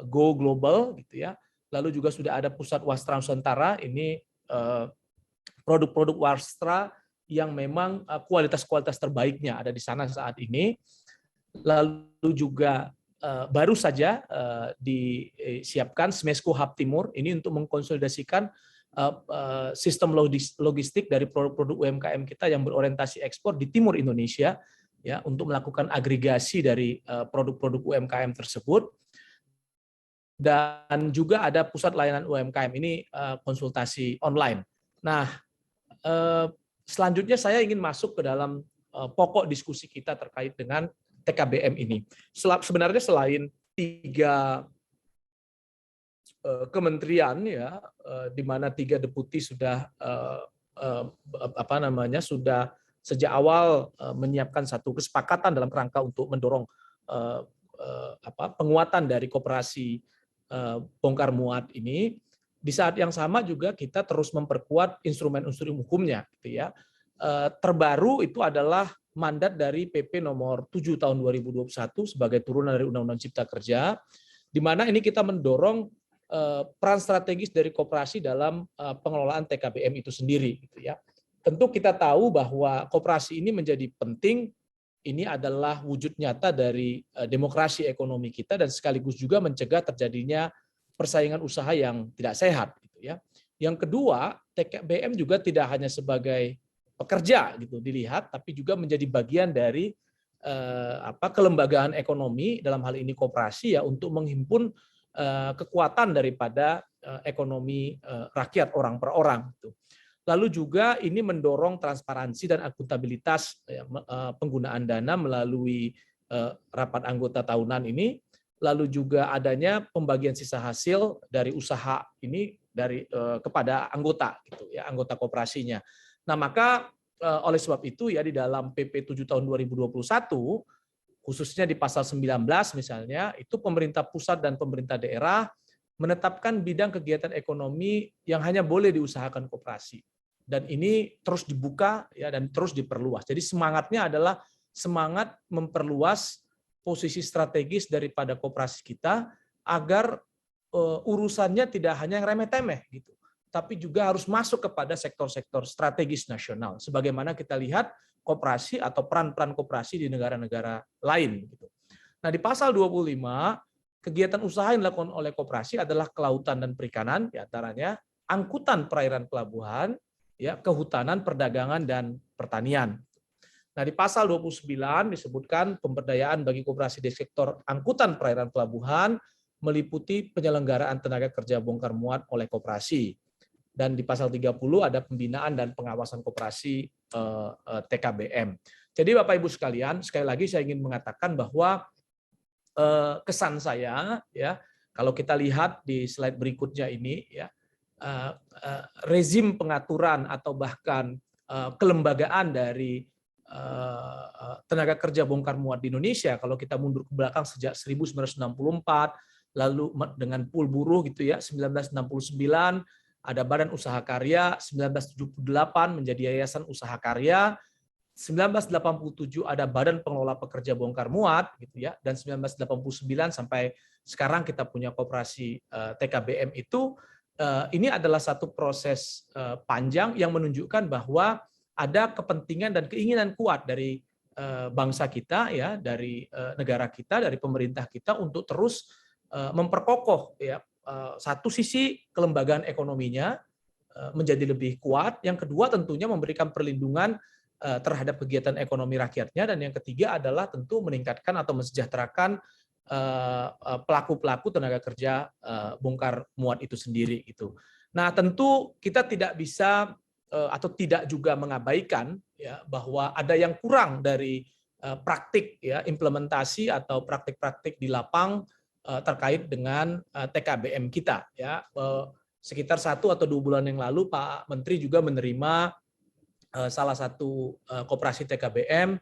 go global gitu ya. Lalu juga sudah ada pusat Wastra Nusantara, ini produk-produk wastra yang memang kualitas-kualitas terbaiknya ada di sana saat ini. Lalu juga baru saja disiapkan SMESCO Hub Timur, ini untuk mengkonsolidasikan sistem logistik dari produk-produk UMKM kita yang berorientasi ekspor di timur Indonesia ya untuk melakukan agregasi dari produk-produk UMKM tersebut. Dan juga ada pusat layanan UMKM, ini konsultasi online. Nah, selanjutnya saya ingin masuk ke dalam pokok diskusi kita terkait dengan TKBM ini. Sebenarnya selain 3 kementerian ya, di mana 3 deputi sudah sudah sejak awal menyiapkan satu kesepakatan dalam kerangka untuk mendorong penguatan dari koperasi bongkar muat ini. Di saat yang sama juga kita terus memperkuat instrumen-instrumen hukumnya gitu ya. Terbaru itu adalah mandat dari PP nomor 7 tahun 2021 sebagai turunan dari Undang-Undang Cipta Kerja, di mana ini kita mendorong peran strategis dari koperasi dalam pengelolaan TKBM itu sendiri gitu ya. Tentu kita tahu bahwa koperasi ini menjadi penting, ini adalah wujud nyata dari demokrasi ekonomi kita dan sekaligus juga mencegah terjadinya persaingan usaha yang tidak sehat gitu ya. Yang kedua, TKBM juga tidak hanya sebagai pekerja gitu dilihat, tapi juga menjadi bagian dari kelembagaan ekonomi, dalam hal ini koperasi ya, untuk menghimpun kekuatan daripada ekonomi rakyat orang per orang gitu. Lalu juga ini mendorong transparansi dan akuntabilitas penggunaan dana melalui rapat anggota tahunan ini. Lalu juga adanya pembagian sisa hasil dari usaha ini kepada anggota gitu ya, anggota koperasinya. Nah, maka oleh sebab itu ya di dalam PP 7 tahun 2021 khususnya di pasal 19 misalnya, itu pemerintah pusat dan pemerintah daerah menetapkan bidang kegiatan ekonomi yang hanya boleh diusahakan koperasi. Dan ini terus dibuka ya dan terus diperluas. Jadi semangatnya adalah semangat memperluas posisi strategis daripada koperasi kita agar urusannya tidak hanya yang remeh-temeh gitu, tapi juga harus masuk kepada sektor-sektor strategis nasional. Sebagaimana kita lihat koperasi atau peran-peran koperasi di negara-negara lain. Gitu. Nah, di pasal 25, kegiatan usaha yang dilakukan oleh koperasi adalah kelautan dan perikanan, diantaranya angkutan perairan pelabuhan, ya, kehutanan, perdagangan, dan pertanian. Nah, di pasal 29 disebutkan pemberdayaan bagi koperasi di sektor angkutan perairan pelabuhan meliputi penyelenggaraan tenaga kerja bongkar muat oleh koperasi. Dan di pasal 30 ada pembinaan dan pengawasan koperasi TKBM. Jadi Bapak Ibu sekalian, sekali lagi saya ingin mengatakan bahwa kesan saya, ya, kalau kita lihat di slide berikutnya ini, ya, rezim pengaturan atau bahkan kelembagaan dari tenaga kerja bongkar muat di Indonesia, kalau kita mundur ke belakang sejak 1964, lalu dengan pool buruh gitu ya, 1969 ada Badan Usaha Karya, 1978 menjadi Yayasan Usaha Karya, 1987 ada Badan Pengelola Pekerja Bongkar Muat gitu ya, dan 1989 sampai sekarang kita punya koperasi TKBM itu, ini adalah satu proses panjang yang menunjukkan bahwa ada kepentingan dan keinginan kuat dari bangsa kita ya, dari negara kita, dari pemerintah kita untuk terus memperkokoh ya, satu sisi kelembagaan ekonominya menjadi lebih kuat, yang kedua tentunya memberikan perlindungan terhadap kegiatan ekonomi rakyatnya, dan yang ketiga adalah tentu meningkatkan atau mensejahterakan pelaku-pelaku tenaga kerja bongkar muat itu sendiri itu. Nah, tentu kita tidak bisa atau tidak juga mengabaikan ya bahwa ada yang kurang dari praktik ya, implementasi atau praktik-praktik di lapang terkait dengan TKBM kita ya. Sekitar 1 atau 2 bulan yang lalu Pak Menteri juga menerima salah satu koperasi TKBM.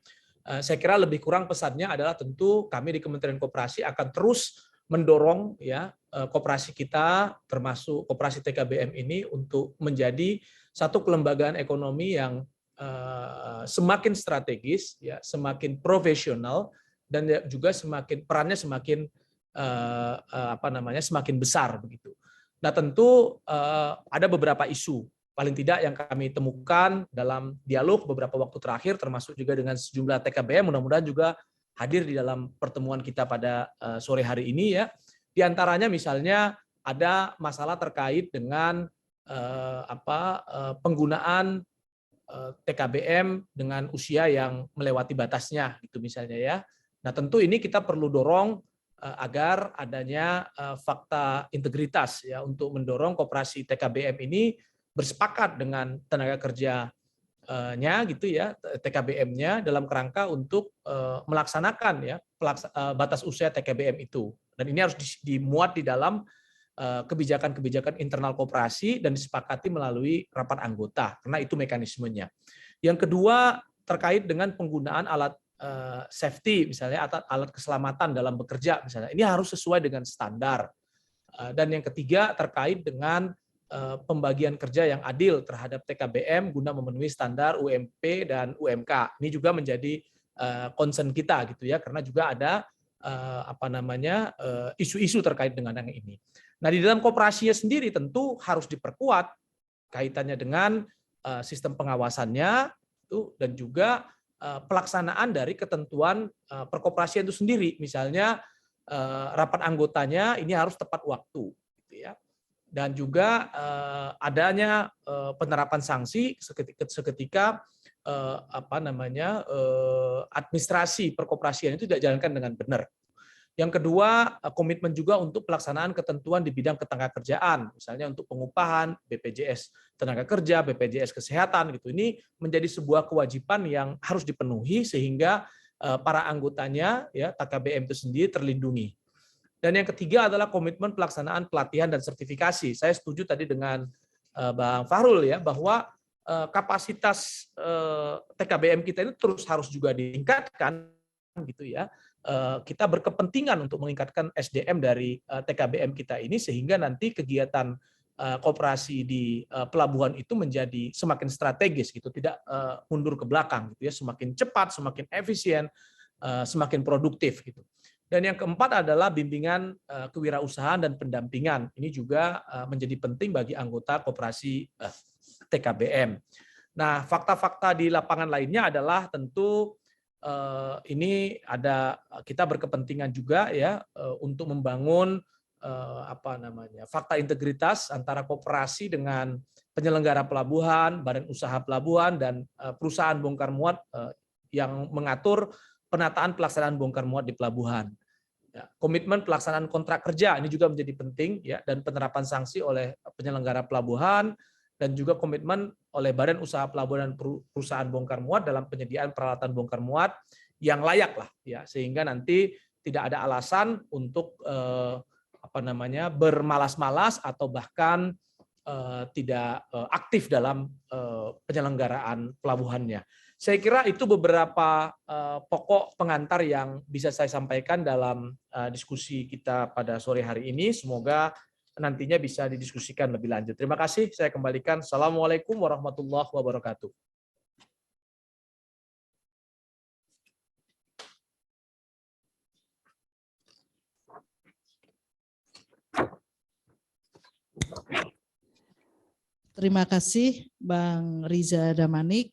Saya kira lebih kurang pesannya adalah tentu kami di Kementerian Koperasi akan terus mendorong ya koperasi kita termasuk koperasi TKBM ini untuk menjadi satu kelembagaan ekonomi yang semakin strategis ya, semakin profesional, dan juga perannya semakin semakin besar begitu. Nah, tentu ada beberapa isu paling tidak yang kami temukan dalam dialog beberapa waktu terakhir, termasuk juga dengan sejumlah TKBM, mudah-mudahan juga hadir di dalam pertemuan kita pada sore hari ini ya. Di antaranya misalnya ada masalah terkait dengan penggunaan TKBM dengan usia yang melewati batasnya gitu misalnya ya. Nah, tentu ini kita perlu dorong agar adanya fakta integritas ya untuk mendorong koperasi TKBM ini bersepakat dengan tenaga kerjanya gitu ya, TKBM-nya dalam kerangka untuk melaksanakan ya batas usia TKBM itu. Dan ini harus dimuat di dalam kebijakan-kebijakan internal koperasi dan disepakati melalui rapat anggota, karena itu mekanismenya. Yang kedua terkait dengan penggunaan alat safety misalnya, alat keselamatan dalam bekerja misalnya, ini harus sesuai dengan standar. Dan yang ketiga terkait dengan pembagian kerja yang adil terhadap TKBM guna memenuhi standar UMP dan UMK. Ini juga menjadi concern kita gitu ya, karena juga ada isu-isu terkait dengan yang ini. Nah, di dalam koperasinya sendiri tentu harus diperkuat kaitannya dengan sistem pengawasannya itu, dan juga pelaksanaan dari ketentuan perkoperasian itu sendiri. Misalnya rapat anggotanya ini harus tepat waktu gitu ya. Dan juga adanya penerapan sanksi seketika administrasi perkoperasian itu tidak dijalankan dengan benar. Yang kedua, komitmen juga untuk pelaksanaan ketentuan di bidang ketenagakerjaan, misalnya untuk pengupahan, BPJS tenaga kerja, BPJS kesehatan gitu. Ini menjadi sebuah kewajiban yang harus dipenuhi sehingga para anggotanya ya TKBM itu sendiri terlindungi. Dan yang ketiga adalah komitmen pelaksanaan pelatihan dan sertifikasi. Saya setuju tadi dengan Bang Fahrul ya, bahwa kapasitas TKBM kita ini terus harus juga ditingkatkan gitu ya. Kita berkepentingan untuk meningkatkan SDM dari TKBM kita ini sehingga nanti kegiatan koperasi di pelabuhan itu menjadi semakin strategis gitu, tidak mundur ke belakang gitu ya, semakin cepat, semakin efisien, semakin produktif gitu. Dan yang keempat adalah bimbingan kewirausahaan dan pendampingan. Ini juga menjadi penting bagi anggota koperasi TKBM. Nah, fakta-fakta di lapangan lainnya adalah tentu ini kita berkepentingan juga ya untuk membangun fakta integritas antara koperasi dengan penyelenggara pelabuhan, badan usaha pelabuhan, dan perusahaan bongkar muat yang mengatur penataan pelaksanaan bongkar muat di pelabuhan. Ya, komitmen pelaksanaan kontrak kerja ini juga menjadi penting ya, dan penerapan sanksi oleh penyelenggara pelabuhan, dan juga komitmen oleh badan usaha pelabuhan dan perusahaan bongkar muat dalam penyediaan peralatan bongkar muat yang layak lah ya, sehingga nanti tidak ada alasan untuk bermalas-malas atau bahkan tidak aktif dalam penyelenggaraan pelabuhannya. Saya kira itu beberapa pokok pengantar yang bisa saya sampaikan dalam diskusi kita pada sore hari ini. Semoga nantinya bisa didiskusikan lebih lanjut. Terima kasih. Saya kembalikan. Assalamualaikum warahmatullahi wabarakatuh. Terima kasih Bang Riza Damanik.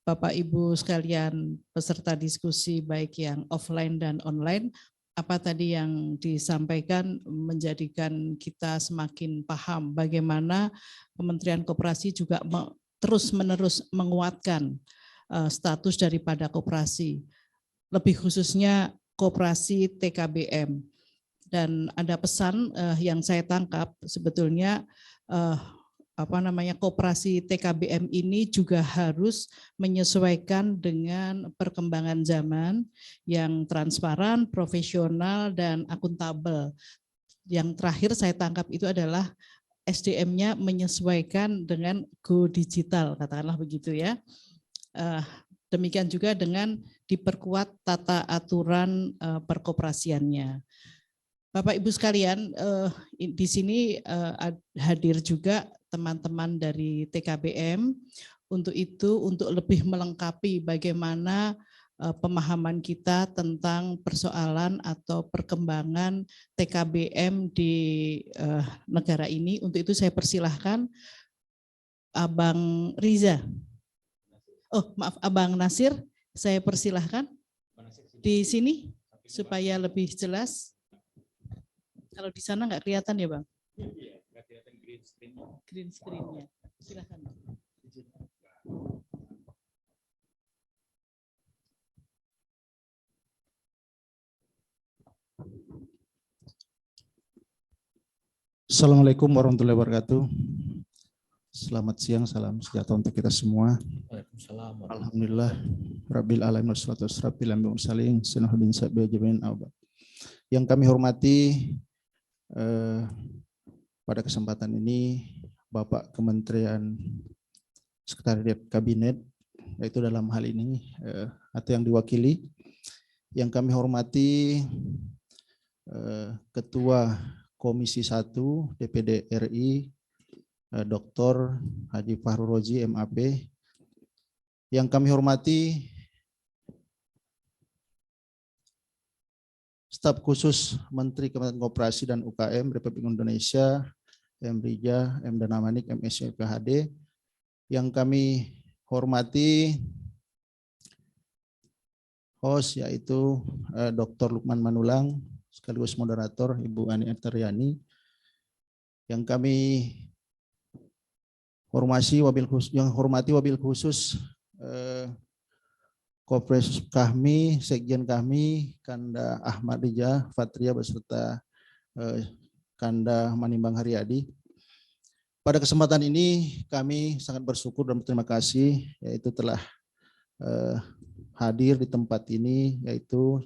Bapak Ibu sekalian peserta diskusi baik yang offline dan online, apa tadi yang disampaikan menjadikan kita semakin paham bagaimana Kementerian Koperasi juga terus-menerus menguatkan status daripada koperasi, lebih khususnya koperasi TKBM. Dan ada pesan yang saya tangkap sebetulnya koperasi TKBM ini juga harus menyesuaikan dengan perkembangan zaman yang transparan, profesional, dan akuntabel. Yang terakhir saya tangkap itu adalah SDM-nya menyesuaikan dengan go digital, katakanlah begitu ya. Demikian juga dengan diperkuat tata aturan perkoperasiannya. Bapak Ibu sekalian, di sini hadir juga teman-teman dari TKBM. Untuk itu, untuk lebih melengkapi bagaimana pemahaman kita tentang persoalan atau perkembangan TKBM di negara ini. Untuk itu saya persilahkan Abang Riza. Oh, maaf, Abang Nasir, saya persilahkan di sini supaya lebih jelas. Kalau di sana nggak kelihatan ya, Bang? Iya, nggak kelihatan green screen-nya. Green screen-nya. Silakan. Assalamualaikum warahmatullahi wabarakatuh. Selamat siang, salam sejahtera untuk kita semua. Waalaikumsalam. Alhamdulillah, Rabbil alamin wassalatu wassalamu ala mursalin sayyidina sabi ajmain. Yang kami hormati pada kesempatan ini Bapak Kementerian Sekretariat Kabinet, yaitu dalam hal ini atau yang diwakili, yang kami hormati Ketua Komisi 1 DPD RI Dr. Haji Fahru Rozi MAP, yang kami hormati Staf Khusus Menteri Kementerian Koperasi dan UKM Republik Indonesia, M. Riza, M. Damanik, MSc, PhD, yang kami hormati host yaitu Dr. Lukman Manulang, sekaligus moderator Ibu Ani Aryani, yang kami hormati wabil khusus Kopres kami, Sekjen kami, Kanda Ahmad Riza Fatria beserta Kanda Manimbang Haryadi. Pada kesempatan ini kami sangat bersyukur dan berterima kasih yaitu telah hadir di tempat ini, yaitu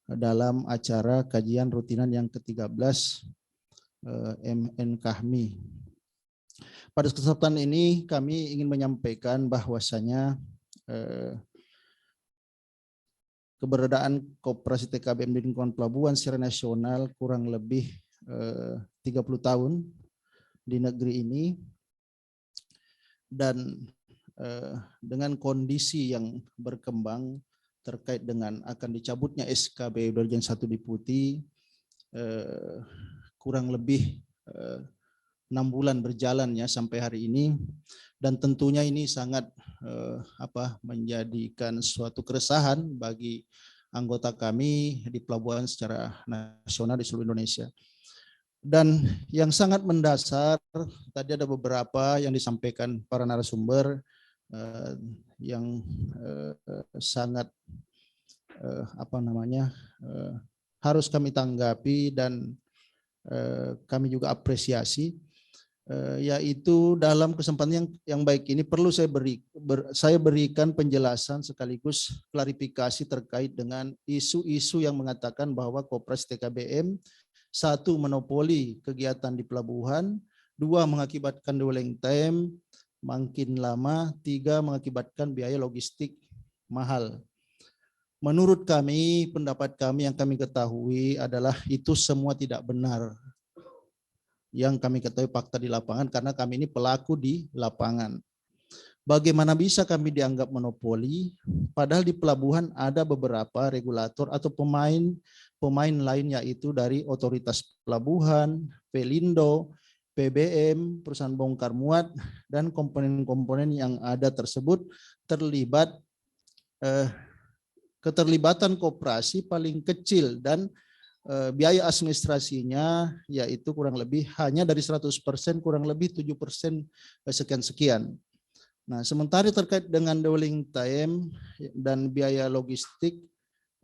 dalam acara kajian rutinan yang ke-13 MN Kahmi. Pada kesempatan ini kami ingin menyampaikan bahwasanya keberadaan Koperasi TKBM di lingkungan pelabuhan secara nasional kurang lebih 30 tahun di negeri ini, dan dengan kondisi yang berkembang terkait dengan akan dicabutnya SKB Dirjen 1 Deputi kurang lebih 6 bulan berjalan ya sampai hari ini, dan tentunya ini sangat menjadikan suatu keresahan bagi anggota kami di pelabuhan secara nasional di seluruh Indonesia. Dan yang sangat mendasar, tadi ada beberapa yang disampaikan para narasumber yang sangat harus kami tanggapi dan kami juga apresiasi, yaitu dalam kesempatan yang baik ini perlu saya berikan penjelasan sekaligus klarifikasi terkait dengan isu-isu yang mengatakan bahwa Koperasi TKBM, 1, monopoli kegiatan di pelabuhan, 2, mengakibatkan dwelling time makin lama, 3, mengakibatkan biaya logistik mahal. Menurut kami, pendapat kami yang kami ketahui adalah itu semua tidak benar. Yang kami ketahui fakta di lapangan karena kami ini pelaku di lapangan. Bagaimana bisa kami dianggap monopoli, padahal di pelabuhan ada beberapa regulator atau pemain lain, yaitu dari otoritas pelabuhan, Pelindo, PBM, perusahaan bongkar muat, dan komponen-komponen yang ada tersebut terlibat. Keterlibatan koperasi paling kecil dan biaya administrasinya yaitu kurang lebih hanya dari 100% kurang lebih 7% sekian-sekian. Nah, sementara terkait dengan dwelling time dan biaya logistik,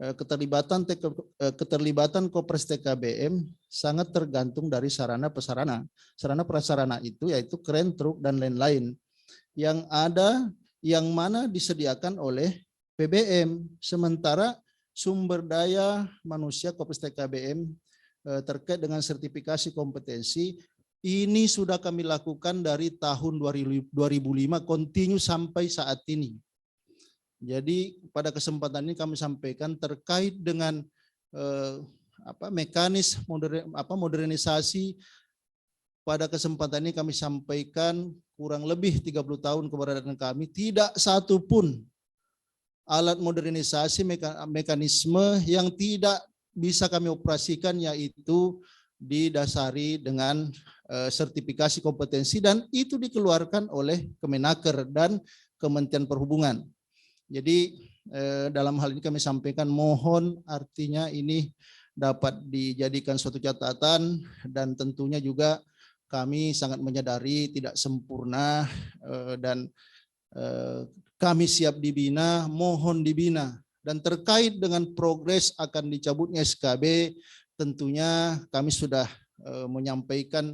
keterlibatan Koperasi TKBM sangat tergantung dari sarana prasarana. Sarana prasarana itu yaitu kren, truk, dan lain-lain yang ada, yang mana disediakan oleh PBM. Sementara sumber daya manusia Koperasi TKBM terkait dengan sertifikasi kompetensi ini sudah kami lakukan dari tahun 2005 kontinu sampai saat ini. Jadi pada kesempatan ini kami sampaikan terkait dengan modernisasi. Pada kesempatan ini kami sampaikan kurang lebih 30 tahun keberadaan kami, tidak satu pun alat modernisasi mekanisme yang tidak bisa kami operasikan, yaitu didasari dengan sertifikasi kompetensi, dan itu dikeluarkan oleh Kemenaker dan Kementerian Perhubungan. Jadi dalam hal ini kami sampaikan mohon artinya ini dapat dijadikan suatu catatan, dan tentunya juga kami sangat menyadari tidak sempurna dan kami siap dibina, mohon dibina. Dan terkait dengan progres akan dicabutnya SKB, tentunya kami sudah menyampaikan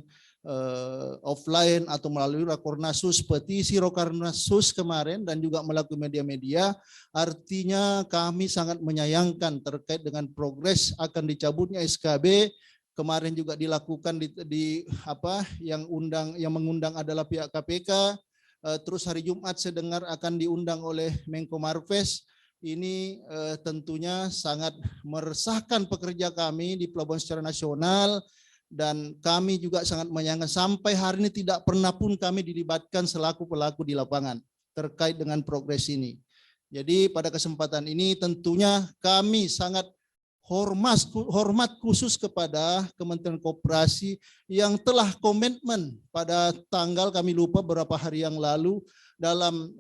offline atau melalui Rakornasus, petisi Rakornasus kemarin, dan juga melalui media-media. Artinya kami sangat menyayangkan terkait dengan progres akan dicabutnya SKB. Kemarin juga dilakukan yang mengundang adalah pihak KPK. Terus hari Jumat saya dengar akan diundang oleh Menko Marves. Ini tentunya sangat meresahkan pekerja kami di pelabuhan secara nasional, dan kami juga sangat menyayangkan sampai hari ini tidak pernah pun kami dilibatkan selaku pelaku di lapangan terkait dengan progres ini. Jadi pada kesempatan ini tentunya kami sangat hormat khusus kepada Kementerian Koperasi yang telah komitmen pada tanggal, kami lupa beberapa hari yang lalu, dalam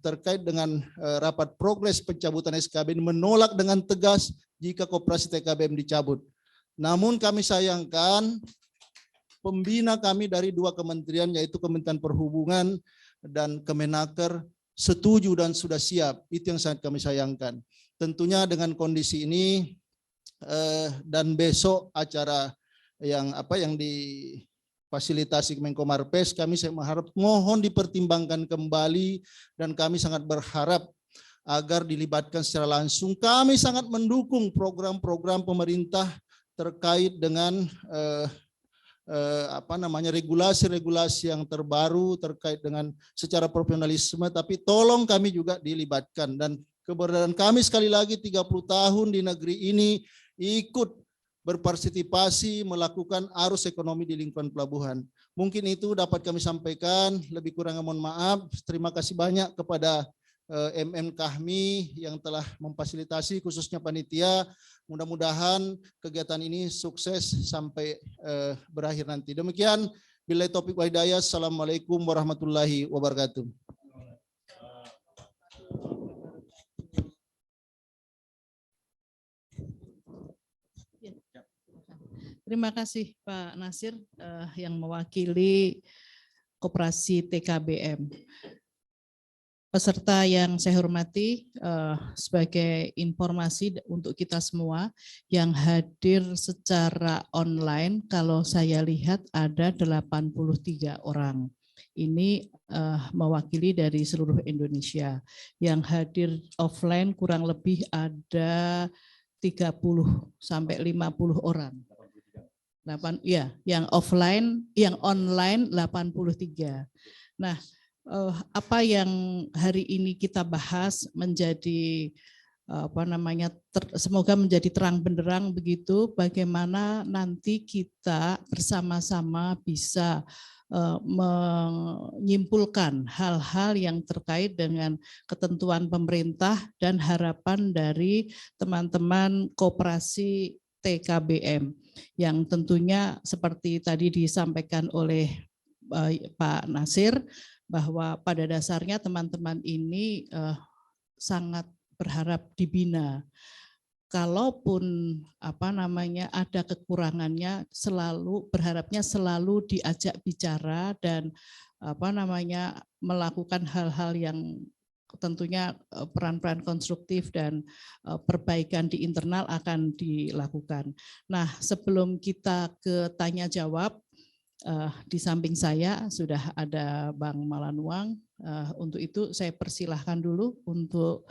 terkait dengan rapat progres pencabutan SKB menolak dengan tegas jika Koperasi TKBM dicabut. Namun kami sayangkan pembina kami dari dua kementerian, yaitu Kementerian Perhubungan dan Kemenaker, setuju dan sudah siap. Itu yang sangat kami sayangkan. Tentunya dengan kondisi ini dan besok acara yang difasilitasi Menko Marves, kami mengharap mohon dipertimbangkan kembali, dan kami sangat berharap agar dilibatkan secara langsung. Kami sangat mendukung program-program pemerintah terkait dengan regulasi-regulasi yang terbaru terkait dengan secara profesionalisme, tapi tolong kami juga dilibatkan. Dan keberadaan kami sekali lagi 30 tahun di negeri ini ikut berpartisipasi melakukan arus ekonomi di lingkungan pelabuhan. Mungkin itu dapat kami sampaikan, lebih kurang mohon maaf. Terima kasih banyak kepada MM Kahmi yang telah memfasilitasi khususnya panitia. Mudah-mudahan kegiatan ini sukses sampai berakhir nanti. Demikian, billahi taufiq wal hidayah. Assalamualaikum warahmatullahi wabarakatuh. Terima kasih Pak Nasir yang mewakili Koperasi TKBM. Peserta yang saya hormati, sebagai informasi untuk kita semua yang hadir secara online, kalau saya lihat ada 83 orang. Ini mewakili dari seluruh Indonesia. Yang hadir offline kurang lebih ada 30 sampai 50 orang. Ya, yang offline, yang online 83. Nah, apa yang hari ini kita bahas menjadi semoga menjadi terang benderang begitu, bagaimana nanti kita bersama-sama bisa menyimpulkan hal-hal yang terkait dengan ketentuan pemerintah dan harapan dari teman-teman koperasi TKBM yang tentunya seperti tadi disampaikan oleh Pak Nasir, bahwa pada dasarnya teman-teman ini sangat berharap dibina. Kalaupun ada kekurangannya, berharapnya selalu diajak bicara dan melakukan hal-hal yang tentunya peran-peran konstruktif dan perbaikan di internal akan dilakukan. Nah, sebelum kita ke tanya jawab, di samping saya sudah ada Bang Malanuang. Untuk itu saya persilahkan dulu untuk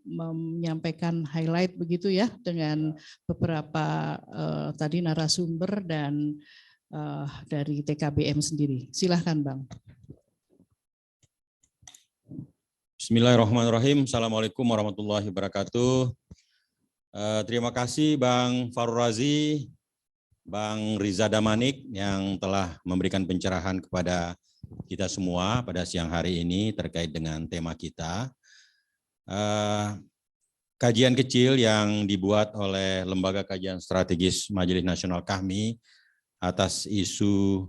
menyampaikan highlight begitu ya dengan beberapa tadi narasumber dan dari TKBM sendiri. Silahkan Bang. Bismillahirrahmanirrahim. Assalamualaikum warahmatullahi wabarakatuh. Terima kasih Bang Farul Razi, Bang Riza Damanik yang telah memberikan pencerahan kepada kita semua pada siang hari ini terkait dengan tema kita. Kajian kecil yang dibuat oleh Lembaga Kajian Strategis Majelis Nasional Kahmi atas isu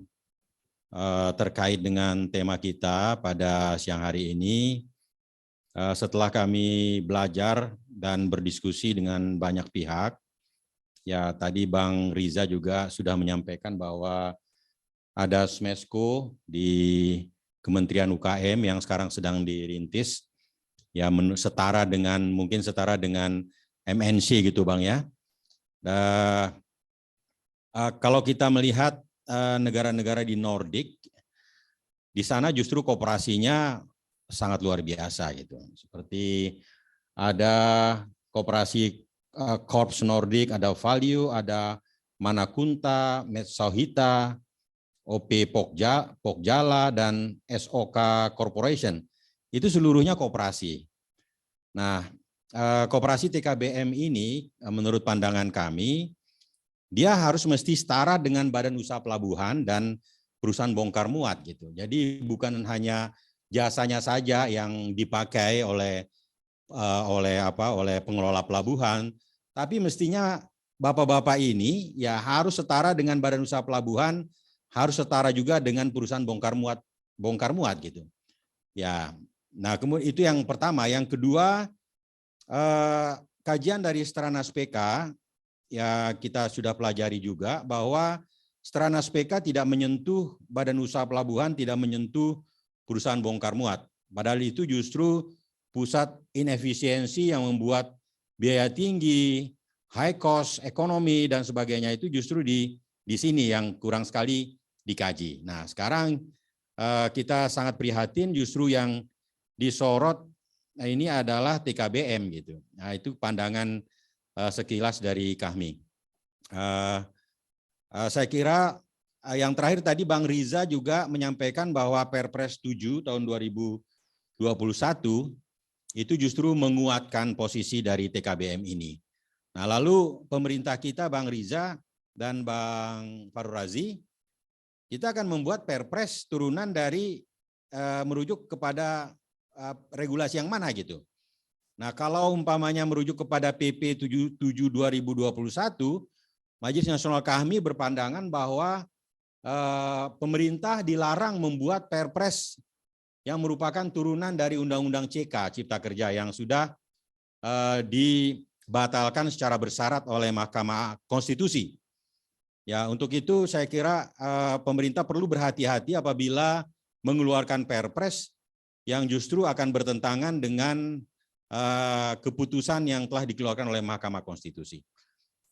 terkait dengan tema kita pada siang hari ini. Setelah kami belajar dan berdiskusi dengan banyak pihak, ya tadi Bang Riza juga sudah menyampaikan bahwa ada SMESCO di Kementerian UKM yang sekarang sedang dirintis, ya mungkin setara dengan MNC gitu Bang ya. Kalau kita melihat negara-negara di Nordik, di sana justru kooperasinya sangat luar biasa gitu. Seperti ada kooperasi Korps Nordik, ada Value, ada Manakunta, Metsohita, OP Pokjala, dan SOK Corporation. Itu seluruhnya kooperasi. Nah, kooperasi TKBM ini menurut pandangan kami, dia harus mesti setara dengan badan usaha pelabuhan dan perusahaan bongkar muat gitu. Jadi bukan hanya jasanya saja yang dipakai oleh pengelola pelabuhan, tapi mestinya bapak-bapak ini ya harus setara dengan badan usaha pelabuhan, harus setara juga dengan perusahaan bongkar muat gitu. Ya, nah kemudian itu yang pertama. Yang kedua, kajian dari Stranas PK ya kita sudah pelajari juga bahwa Stranas PK tidak menyentuh badan usaha pelabuhan, tidak menyentuh perusahaan bongkar muat. Padahal itu justru pusat inefisiensi yang membuat biaya tinggi, high cost, ekonomi dan sebagainya itu justru di sini yang kurang sekali dikaji. Nah, sekarang kita sangat prihatin justru yang disorot ini adalah TKBM gitu. Nah, itu pandangan sekilas dari kami. Saya kira yang terakhir tadi Bang Riza juga menyampaikan bahwa Perpres 7 tahun 2021 itu justru menguatkan posisi dari TKBM ini. Nah, lalu pemerintah kita Bang Riza dan Bang Farul Razi, kita akan membuat Perpres turunan dari merujuk kepada regulasi yang mana gitu. Nah, kalau umpamanya merujuk kepada PP 77 2021, Majelis Nasional Kahmi berpandangan bahwa pemerintah dilarang membuat Perpres yang merupakan turunan dari Undang-Undang CK Cipta Kerja yang sudah dibatalkan secara bersyarat oleh Mahkamah Konstitusi. Ya, untuk itu saya kira pemerintah perlu berhati-hati apabila mengeluarkan Perpres yang justru akan bertentangan dengan keputusan yang telah dikeluarkan oleh Mahkamah Konstitusi.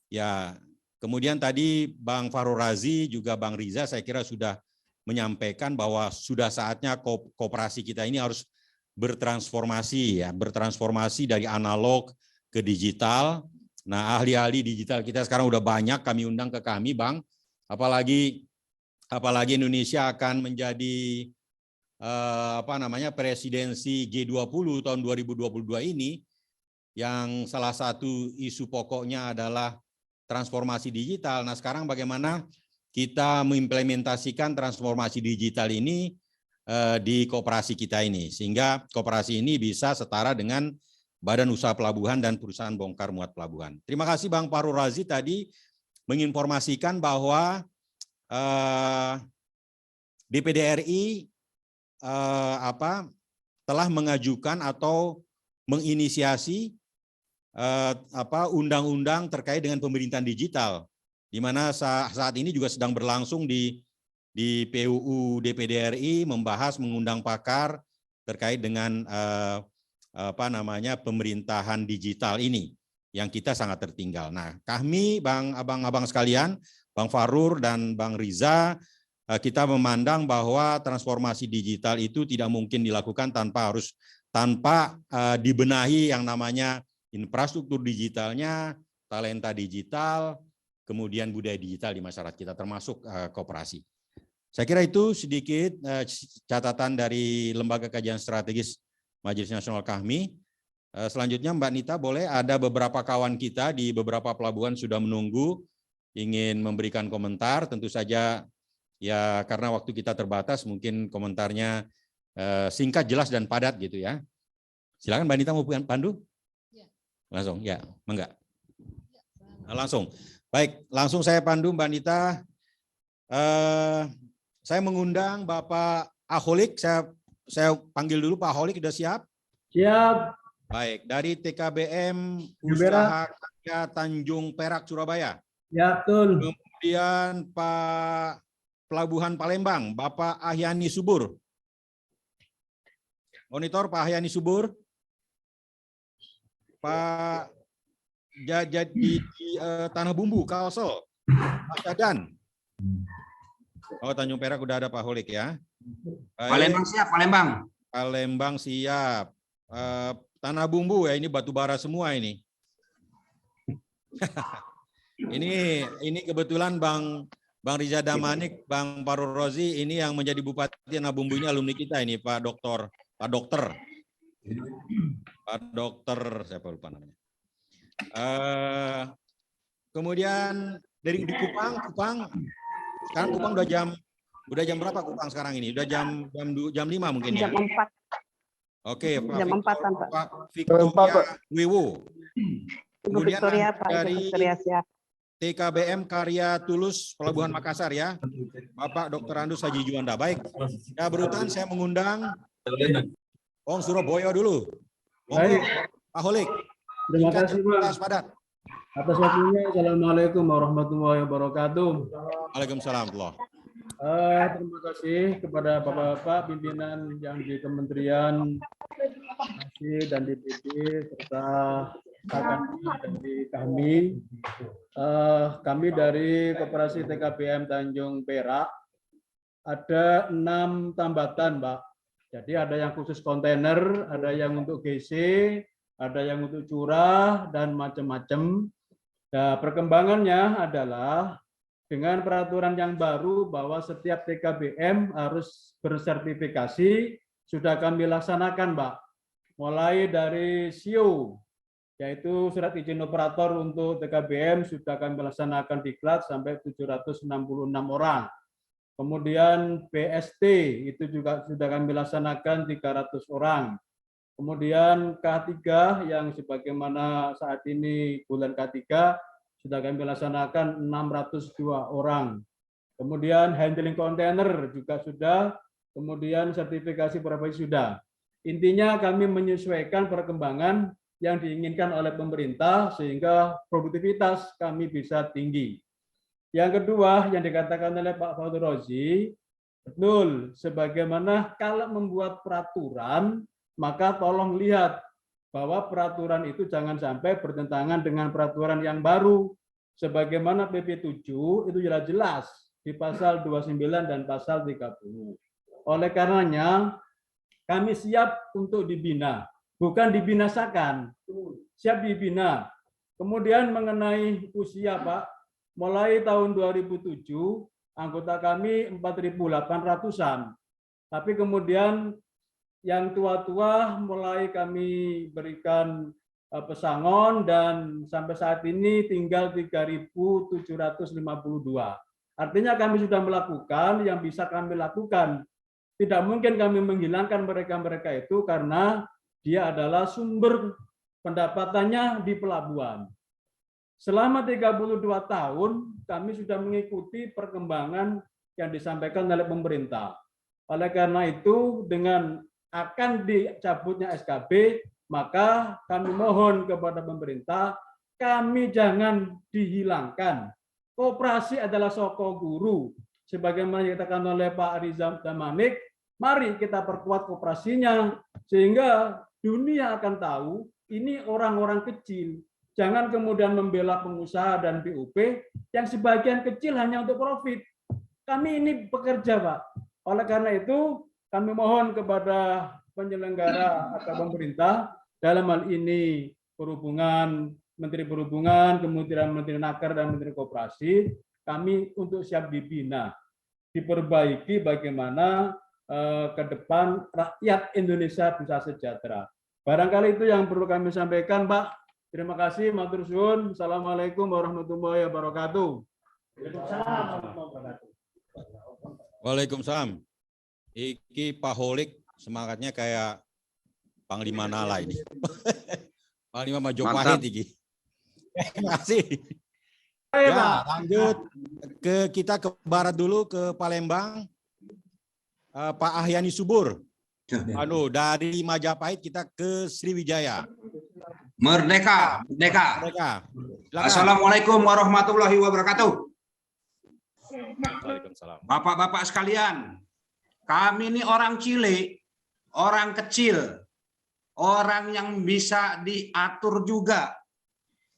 Ya, kemudian tadi Bang Fahrul Razi juga Bang Riza saya kira sudah menyampaikan bahwa sudah saatnya koperasi kita ini harus bertransformasi, ya, bertransformasi dari analog ke digital. Nah, ahli-ahli digital kita sekarang udah banyak kami undang ke kami, Bang. Apalagi Indonesia akan menjadi presidensi G20 tahun 2022 ini, yang salah satu isu pokoknya adalah transformasi digital. Nah, sekarang bagaimana kita mengimplementasikan transformasi digital ini di koperasi kita ini, sehingga koperasi ini bisa setara dengan Badan Usaha Pelabuhan dan perusahaan bongkar muat pelabuhan. Terima kasih Bang Fahrul Razi tadi menginformasikan bahwa DPD RI telah mengajukan atau menginisiasi undang-undang terkait dengan pemerintahan digital, di mana saat ini juga sedang berlangsung di PUU DPD RI membahas mengundang pakar terkait dengan pemerintahan digital ini yang kita sangat tertinggal. Nah, kami abang-abang sekalian, Bang Fahrul dan Bang Riza, kita memandang bahwa transformasi digital itu tidak mungkin dilakukan tanpa dibenahi yang namanya infrastruktur digitalnya, talenta digital, kemudian budaya digital di masyarakat kita, termasuk koperasi. Saya kira itu sedikit catatan dari Lembaga Kajian Strategis Majelis Nasional Kahmi. Selanjutnya Mbak Nita, boleh, ada beberapa kawan kita di beberapa pelabuhan sudah menunggu, ingin memberikan komentar. Tentu saja ya karena waktu kita terbatas, mungkin komentarnya singkat, jelas, dan padat gitu ya. Silakan Mbak Nita mau pandu? Ya. Langsung, ya, enggak. Langsung. Baik, langsung saya pandu Mbak Nita. Saya mengundang Bapak Aholik, saya panggil dulu Pak Aholik, sudah siap? Siap. Baik, dari TKBM Usaha Karya Tanjung Perak, Surabaya. Ya, betul. Kemudian Pak Pelabuhan Palembang, Bapak Ahyani Subur. Monitor Pak Ahyani Subur. Pak di Tanah Bumbu, Kalsel, Pak Syadan. Oh, Tanjung Perak udah ada Pak Holik ya. Palembang siap, Palembang. Palembang siap. Tanah Bumbu ya, ini batu bara semua ini. ini kebetulan Bang Riza Damanik, Bang Fahrul Razi ini yang menjadi Bupati Tanah Bumbu, ini alumni kita ini, Pak Dokter, siapa lupa namanya. Kemudian dari di Kupang, sekarang Kupang udah jam berapa Kupang sekarang ini? Udah jam 5 mungkin ya? Jam 4. Oke, Pak jam 4-an, Pak. Pak Victoria Wiwo. Kemudian Victoria, Pak, dari Victoria siap. TKBM Karya Tulus Pelabuhan Makassar ya, Bapak Dr. Andus Haji Juanda. Baik, ya berurutan saya mengundang Wong Surabaya dulu. Baik. Pak Holik. Terima kasih Pak Padat. atas waktunya. Assalamualaikum warahmatullahi wabarakatuh. Waalaikumsalam. Terima kasih kepada Bapak-Bapak pimpinan yang di Kementerian dan DPD serta dari kami dari Koperasi TKBM Tanjung Perak ada 6 tambatan, Mbak. Jadi ada yang khusus kontainer, ada yang untuk GC, ada yang untuk curah dan macam-macam. Nah, perkembangannya adalah dengan peraturan yang baru bahwa setiap TKBM harus bersertifikasi sudah kami laksanakan, Mbak. Mulai dari SIO, yaitu surat izin operator untuk TKBM sudah kami laksanakan diklat sampai 766 orang. Kemudian BST itu juga sudah kami laksanakan 300 orang. Kemudian K3 yang sebagaimana saat ini bulan K3 sudah kami laksanakan 602 orang. Kemudian handling kontainer juga sudah, kemudian sertifikasi profesi sudah. Intinya kami menyesuaikan perkembangan yang diinginkan oleh pemerintah sehingga produktivitas kami bisa tinggi. Yang kedua yang dikatakan oleh Pak Fatur Rozi, betul, sebagaimana kalau membuat peraturan, maka tolong lihat bahwa peraturan itu jangan sampai bertentangan dengan peraturan yang baru. Sebagaimana PP 7 itu jelas-jelas di pasal 29 dan pasal 30. Oleh karenanya, kami siap untuk dibina, bukan dibinasakan, siap dibina. Kemudian mengenai usia, Pak, mulai tahun 2007, anggota kami 4.800-an. Tapi kemudian yang tua-tua mulai kami berikan pesangon dan sampai saat ini tinggal 3.752. Artinya kami sudah melakukan yang bisa kami lakukan. Tidak mungkin kami menghilangkan mereka-mereka itu karena dia adalah sumber pendapatannya di pelabuhan. Selama 32 tahun kami sudah mengikuti perkembangan yang disampaikan oleh pemerintah. Oleh karena itu dengan akan dicabutnya SKB, maka kami mohon kepada pemerintah, kami jangan dihilangkan. Koperasi adalah soko guru. Sebagaimana dikatakan oleh Pak Riza Damanik, mari kita perkuat koperasinya, sehingga dunia akan tahu ini orang-orang kecil. Jangan kemudian membela pengusaha dan PUP yang sebagian kecil hanya untuk profit. Kami ini bekerja, Pak. Oleh karena itu, kami mohon kepada penyelenggara atau pemerintah, dalam hal ini Perhubungan, Menteri Perhubungan, kemudian Menteri Naker dan Menteri Koperasi, kami untuk siap dibina, diperbaiki bagaimana ke depan rakyat Indonesia bisa sejahtera. Barangkali itu yang perlu kami sampaikan, Pak. Terima kasih, matur suwun. Assalamualaikum warahmatullahi wabarakatuh. Waalaikumsalam. Iki Pak Holik semangatnya kayak Panglima Nala ini. Panglima Majapahit iki. Terima kasih. Ya, lanjut kita ke barat dulu, ke Palembang. Pak Ahyani Subur. Dari Majapahit kita ke Sriwijaya. Merdeka, merdeka. Merdeka. Assalamualaikum warahmatullahi wabarakatuh. Waalaikumsalam. Bapak-bapak sekalian, kami ini orang cilik, orang kecil, orang yang bisa diatur juga.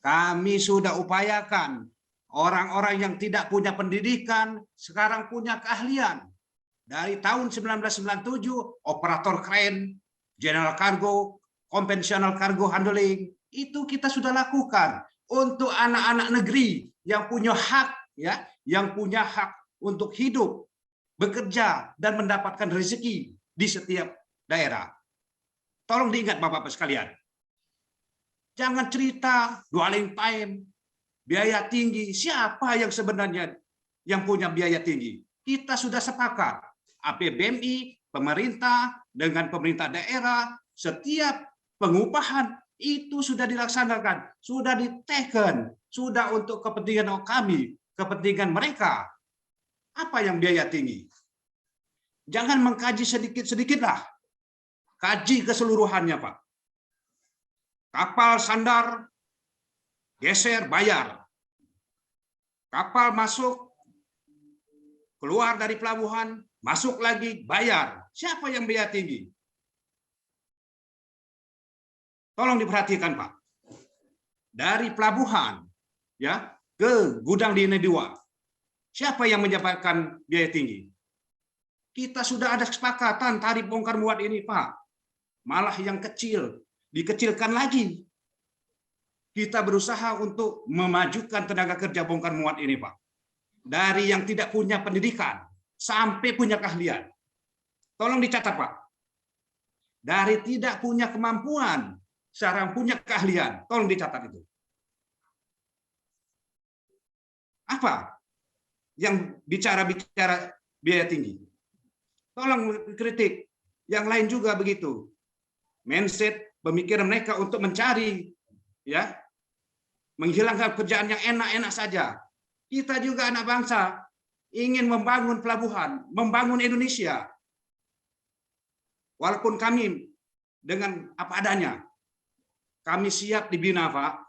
Kami sudah upayakan orang-orang yang tidak punya pendidikan sekarang punya keahlian. Dari tahun 1997, operator kren, general cargo, konvensional cargo handling, itu kita sudah lakukan untuk anak-anak negeri yang punya hak, ya, yang punya hak untuk hidup, bekerja dan mendapatkan rezeki di setiap daerah. Tolong diingat Bapak-bapak sekalian. Jangan cerita dwelling time, biaya tinggi. Siapa yang sebenarnya yang punya biaya tinggi? Kita sudah sepakat. APBMI, pemerintah dengan pemerintah daerah, setiap pengupahan itu sudah dilaksanakan, sudah diteken, sudah untuk kepentingan kami, kepentingan mereka. Apa yang biaya tinggi? Jangan mengkaji sedikit-sedikitlah. Kaji keseluruhannya, Pak. Kapal sandar, geser, bayar. Kapal masuk, keluar dari pelabuhan, masuk lagi, bayar. Siapa yang biaya tinggi? Tolong diperhatikan, Pak. Dari pelabuhan ya ke gudang di Ine 2. Siapa yang menyebabkan biaya tinggi? Kita sudah ada kesepakatan tarif bongkar muat ini, Pak. Malah yang kecil dikecilkan lagi. Kita berusaha untuk memajukan tenaga kerja bongkar muat ini, Pak. Dari yang tidak punya pendidikan sampai punya keahlian. Tolong dicatat, Pak. Dari tidak punya kemampuan sekarang punya keahlian, tolong dicatat itu. Apa yang bicara biaya tinggi? Tolong kritik. Yang lain juga begitu. mindset pemikiran mereka untuk mencari, ya, menghilangkan pekerjaan yang enak-enak saja. Kita juga anak bangsa ingin membangun pelabuhan, membangun Indonesia. Walaupun kami dengan apa adanya, kami siap dibina, Pak.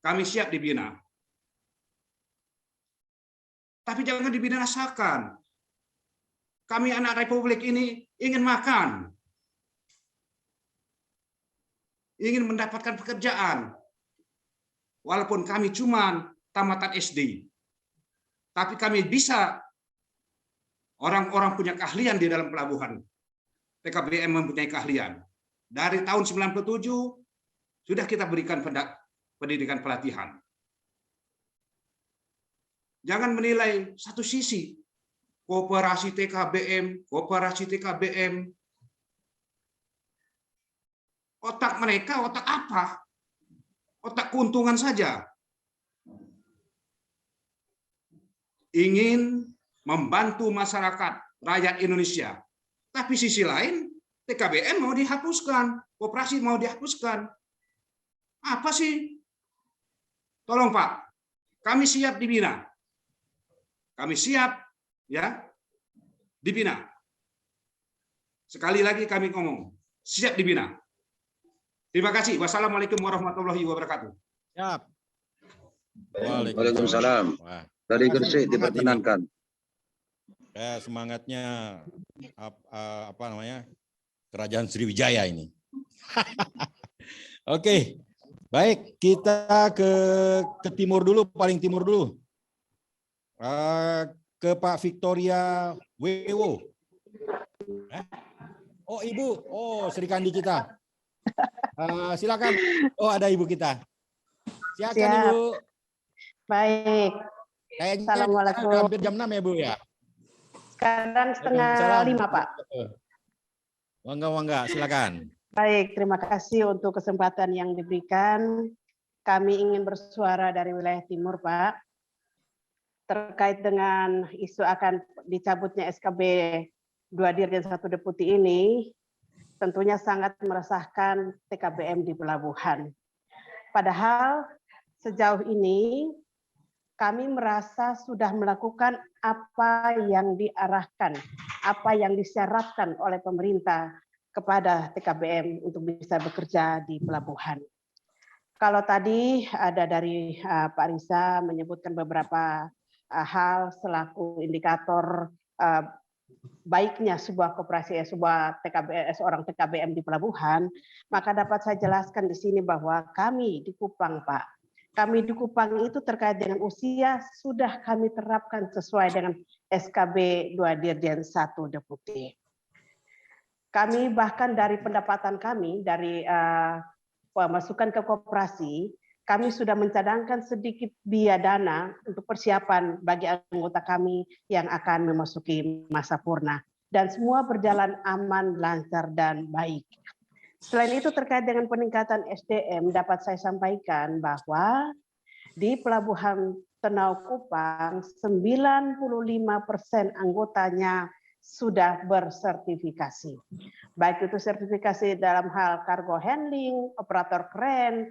Kami siap dibina. Tapi jangan dibinasakan. Kami anak Republik ini ingin makan, ingin mendapatkan pekerjaan. Walaupun kami cuma tamatan SD. Tapi kami bisa, orang-orang punya keahlian di dalam pelabuhan. TKBM mempunyai keahlian. Dari tahun 97 sudah kita berikan pendidikan pelatihan. Jangan menilai satu sisi. Kooperasi TKBM. Otak mereka, otak apa? Otak keuntungan saja. Ingin membantu masyarakat, rakyat Indonesia. Tapi sisi lain, TKBM mau dihapuskan, koperasi mau dihapuskan. Apa sih? Tolong Pak, kami siap dibina. Kami siap, ya, dibina. Sekali lagi kami ngomong, siap dibina. Terima kasih. Wassalamualaikum warahmatullahi wabarakatuh. Siap. Waalaikumsalam. Dari Gresik diperkenankan. Ya, semangatnya apa namanya? Kerajaan Sriwijaya ini. Oke. Baik, kita ke timur dulu, paling timur dulu. Ke Pak Victoria Wewo. Oh, Ibu. Oh, Sri Kandi kita. Silakan. Oh, ada Ibu kita. Silakan. Siap. Ibu. Baik. Kayaknya Assalamualaikum. hampir jam 6 ya, Bu ya. Sekarang setengah 5, Pak. Mangga, silakan. Baik, terima kasih untuk kesempatan yang diberikan. Kami ingin bersuara dari wilayah timur, Pak. Terkait dengan isu akan dicabutnya SKB 2 Dirjen 1 Deputi ini, tentunya sangat meresahkan TKBM di pelabuhan. Padahal sejauh ini kami merasa sudah melakukan apa yang diarahkan, apa yang disyaratkan oleh pemerintah kepada TKBM untuk bisa bekerja di pelabuhan. Kalau tadi ada dari Pak Riza menyebutkan beberapa hal selaku indikator baiknya sebuah koperasi, sebuah TKBM, seorang TKBM di pelabuhan, maka dapat saya jelaskan di sini bahwa kami di Kupang, Pak, kami di Kupang itu terkait dengan usia sudah kami terapkan sesuai dengan SKB 2 Dirjen 1 Deputi. Kami bahkan dari pendapatan kami, dari pemasukan ke koperasi, kami sudah mencadangkan sedikit biaya dana untuk persiapan bagi anggota kami yang akan memasuki masa purna. Dan semua berjalan aman, lancar, dan baik. Selain itu terkait dengan peningkatan SDM, dapat saya sampaikan bahwa di Pelabuhan Tenau Kupang, 95% anggotanya sudah bersertifikasi. Baik itu sertifikasi dalam hal cargo handling, operator kren,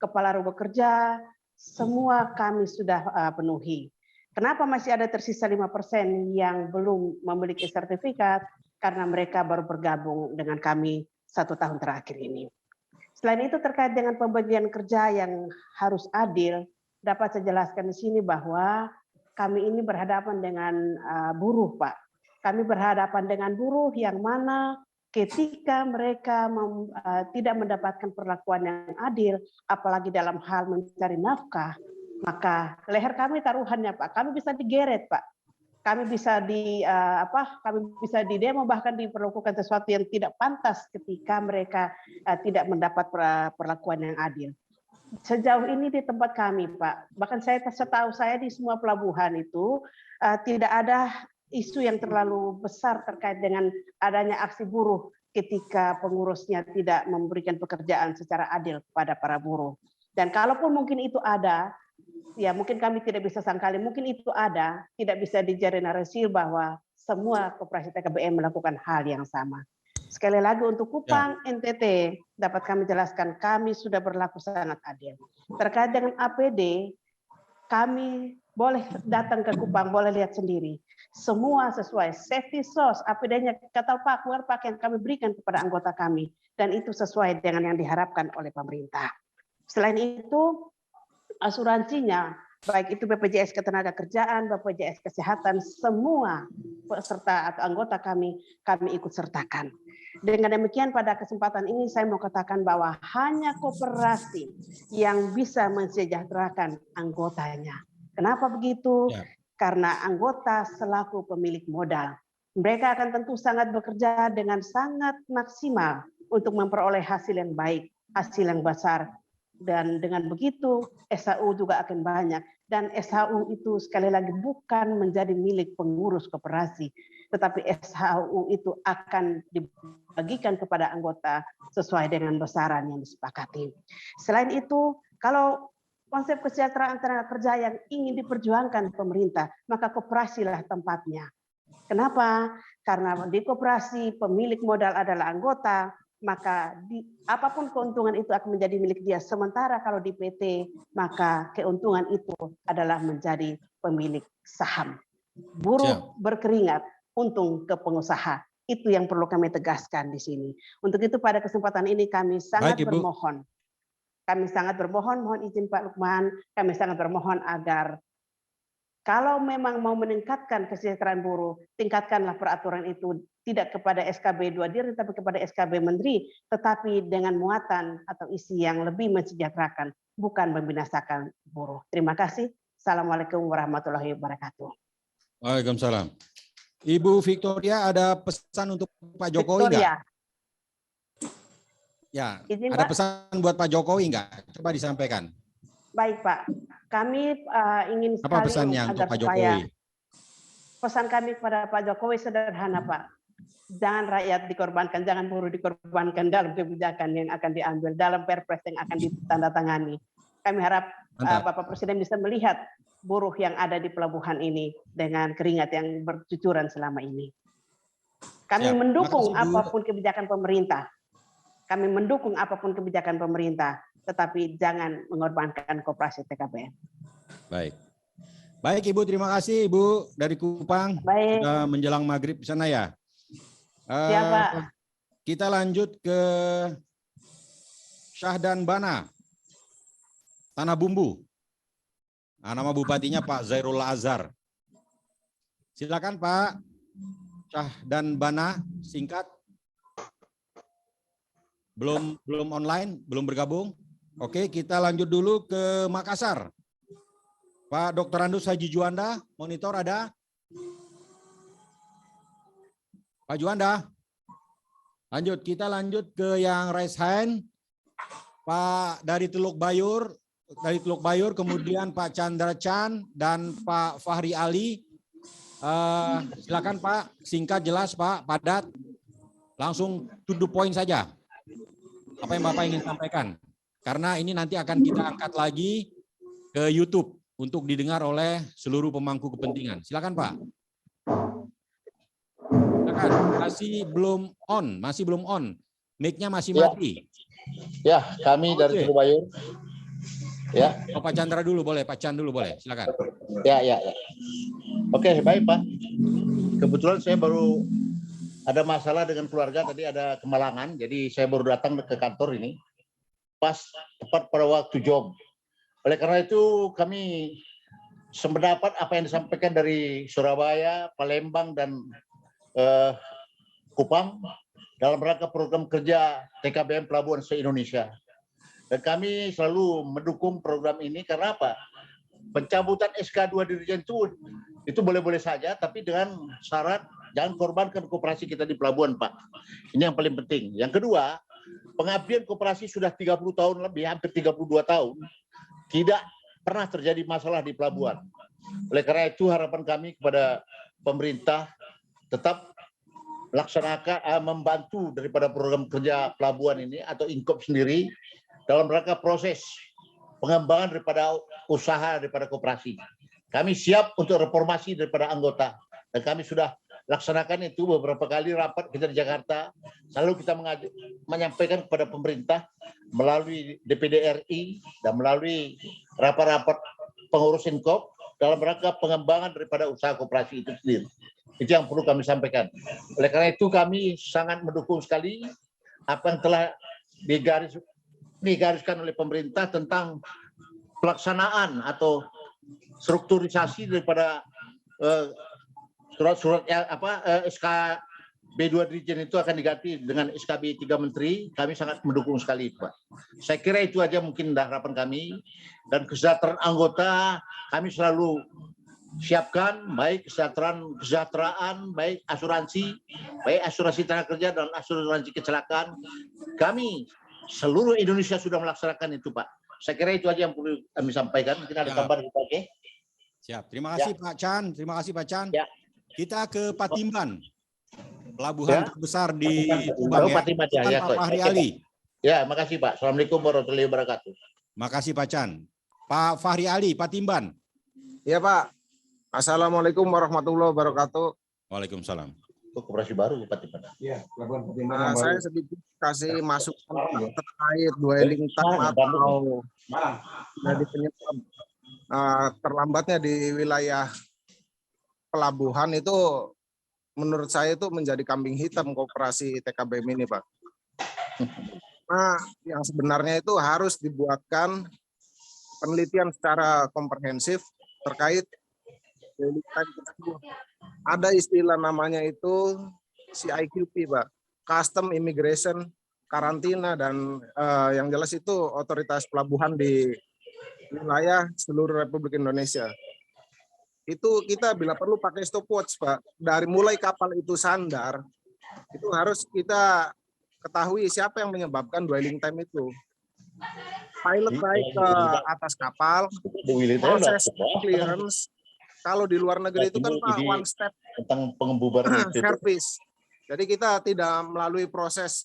kepala rumah kerja, semua kami sudah penuhi. Kenapa masih ada tersisa 5% yang belum memiliki sertifikat? Karena mereka baru bergabung dengan kami 1 tahun terakhir ini. Selain itu terkait dengan pembagian kerja yang harus adil, dapat saya jelaskan di sini bahwa kami ini berhadapan dengan buruh, Pak. Kami berhadapan dengan buruh yang mana ketika mereka tidak mendapatkan perlakuan yang adil, apalagi dalam hal mencari nafkah, maka leher kami taruhannya, Pak. Kami bisa digeret, Pak. Kami bisa kami bisa didemo, bahkan diperlakukan sesuatu yang tidak pantas ketika mereka tidak mendapat perlakuan yang adil. Sejauh ini di tempat kami, Pak, bahkan setahu saya di semua pelabuhan itu tidak ada isu yang terlalu besar terkait dengan adanya aksi buruh ketika pengurusnya tidak memberikan pekerjaan secara adil kepada para buruh. Dan kalaupun mungkin itu ada, ya mungkin kami tidak bisa sangkali, mungkin itu ada, tidak bisa digeneralisir bahwa semua koperasi TKBM melakukan hal yang sama. Sekali lagi untuk Kupang, NTT, dapat kami jelaskan, kami sudah berlaku sangat adil. Terkait dengan APD, kami boleh datang ke Kupang, boleh lihat sendiri. Semua sesuai, safety sauce, APD-nya, kata Pak, keluar pakaian kami berikan kepada anggota kami. Dan itu sesuai dengan yang diharapkan oleh pemerintah. Selain itu, asuransinya, baik itu BPJS Ketenagakerjaan, BPJS Kesehatan, semua peserta atau anggota kami ikut sertakan. Dengan demikian pada kesempatan ini saya mau katakan bahwa hanya koperasi yang bisa mensejahterakan anggotanya. Kenapa begitu? Ya. Karena anggota selaku pemilik modal. Mereka akan tentu sangat bekerja dengan sangat maksimal untuk memperoleh hasil yang baik, hasil yang besar. Dan dengan begitu SHU juga akan banyak. Dan SHU itu sekali lagi bukan menjadi milik pengurus koperasi, tetapi SHU itu akan dibagikan kepada anggota sesuai dengan besaran yang disepakati. Selain itu, kalau konsep kesejahteraan tenaga kerja yang ingin diperjuangkan pemerintah, maka koperasilah tempatnya. Kenapa? Karena di koperasi pemilik modal adalah anggota, maka apapun keuntungan itu akan menjadi milik dia. Sementara kalau di PT, maka keuntungan itu adalah menjadi pemilik saham. Buruh berkeringat, untung ke pengusaha. Itu yang perlu kami tegaskan di sini. Untuk itu pada kesempatan ini kami sangat bermohon. Kami sangat bermohon, mohon izin Pak Lukman, kami sangat bermohon agar kalau memang mau meningkatkan kesejahteraan buruh, tingkatkanlah peraturan itu tidak kepada SKB 2 Dirjen tapi kepada SKB Menteri, tetapi dengan muatan atau isi yang lebih mensejahterakan, bukan membinasakan buruh. Terima kasih. Assalamualaikum warahmatullahi wabarakatuh. Waalaikumsalam. Ibu Victoria, ada pesan untuk Pak Jokowi enggak? Ya, izin, ada Pak? pesan buat Pak Jokowi enggak? Coba disampaikan. Baik Pak, kami ingin sekali apa pesannya untuk Pak Jokowi? Pesan kami kepada Pak Jokowi sederhana Pak, jangan rakyat dikorbankan, jangan buruh dikorbankan dalam kebijakan yang akan diambil, dalam perpres yang akan ditandatangani. Kami harap Bapak Presiden bisa melihat buruh yang ada di pelabuhan ini dengan keringat yang bercucuran selama ini. Kami mendukung apapun kebijakan pemerintah. Kami mendukung apapun kebijakan pemerintah, tetapi jangan mengorbankan koperasi TKPM. Baik. Baik Ibu, terima kasih Ibu dari Kupang. Baik. Sudah menjelang maghrib sana ya. Siapa? Kita lanjut ke Syahdan Bana, Tanah Bumbu. Nah, nama bupatinya Pak Zairul Azhar. Silakan Pak Syahdan Bana, singkat. Belum online, belum bergabung. Oke, kita lanjut dulu ke Makassar. Pak Dr. Andus Haji Juanda, monitor ada? Pak Juanda. Lanjut, kita lanjut ke yang raise hand. Pak dari Teluk Bayur, kemudian Pak Chandra Chan dan Pak Fahri Ali. Silakan Pak, singkat jelas Pak, padat. Langsung to the point saja. Apa yang Bapak ingin sampaikan? Karena ini nanti akan kita angkat lagi ke YouTube untuk didengar oleh seluruh pemangku kepentingan. Silakan Pak. Silakan. Masih belum on. Mic-nya masih mati. Ya, kami dari Teluk Bayur. Ya. Oh, Pak Chandra dulu boleh, Pak Chan dulu boleh. Silakan. Ya. Oke, baik Pak. Kebetulan saya baru ada masalah dengan keluarga, tadi ada kemalangan, jadi saya baru datang ke kantor ini, pas tepat pada waktu job. Oleh karena itu kami sependapat apa yang disampaikan dari Surabaya, Palembang, dan Kupang dalam rangka program kerja TKBM Pelabuhan se-Indonesia. Dan kami selalu mendukung program ini karena apa? Pencabutan SK 2 Dirjen itu boleh-boleh saja, tapi dengan syarat jangan korbankan koperasi kita di pelabuhan, Pak. Ini yang paling penting. Yang kedua, pengabdian koperasi sudah 30 tahun lebih, hampir 32 tahun. Tidak pernah terjadi masalah di pelabuhan. Oleh karena itu harapan kami kepada pemerintah tetap laksanakan, membantu daripada program kerja pelabuhan ini atau Inkop sendiri dalam rangka proses pengembangan daripada usaha daripada koperasi. Kami siap untuk reformasi daripada anggota. Dan kami sudah laksanakan itu beberapa kali rapat kita di Jakarta. Selalu kita menyampaikan kepada pemerintah melalui DPD RI dan melalui rapat-rapat pengurus Inkop dalam rangka pengembangan daripada usaha koperasi itu sendiri. Itu yang perlu kami sampaikan. Oleh karena itu kami sangat mendukung sekali apa yang telah digariskan oleh pemerintah tentang pelaksanaan atau strukturisasi daripada surat-surat SKB 2 Dirjen itu akan diganti dengan SKB 3 Menteri. Kami sangat mendukung sekali, Pak. Saya kira itu aja mungkin harapan kami. Dan kesejahteraan anggota kami selalu siapkan, baik kesejahteraan, baik asuransi tenaga kerja dan asuransi kecelakaan. Kami seluruh Indonesia sudah melaksanakan itu, Pak. Saya kira itu aja yang perlu kami sampaikan. Mungkin ada tambahan, Pak. Siap. Terima kasih Pak Chan. Terima kasih Pak Chan. Ya. Kita ke Patimban, pelabuhan terbesar di Subang. Patimban, ya. Pak Fahri Ali. Ya, makasih Pak. Assalamualaikum warahmatullahi wabarakatuh. Makasih Pak Chan. Pak Fahri Ali, Patimban. Ya Pak. Assalamualaikum warahmatullahi wabarakatuh. Waalaikumsalam. Koperasi baru Patimban. Ya, saya sedikit kasih masukan terkait dwelling time atau jadi penyebab terlambatnya di wilayah pelabuhan itu menurut saya itu menjadi kambing hitam koperasi TKBM ini, Pak. Nah, yang sebenarnya itu harus dibuatkan penelitian secara komprehensif terkait dwelling time tersebut. Ada istilah namanya itu CIQP, Pak. Custom Immigration, karantina, dan yang jelas itu otoritas pelabuhan di wilayah seluruh Republik Indonesia. Itu kita bila perlu pakai stopwatch, Pak. Dari mulai kapal itu sandar, itu harus kita ketahui siapa yang menyebabkan dwelling time itu. Pilot naik ke atas kapal, proses clearance. Kalau di luar negeri itu kan Pak one step tentang pengembubaran service. Jadi kita tidak melalui proses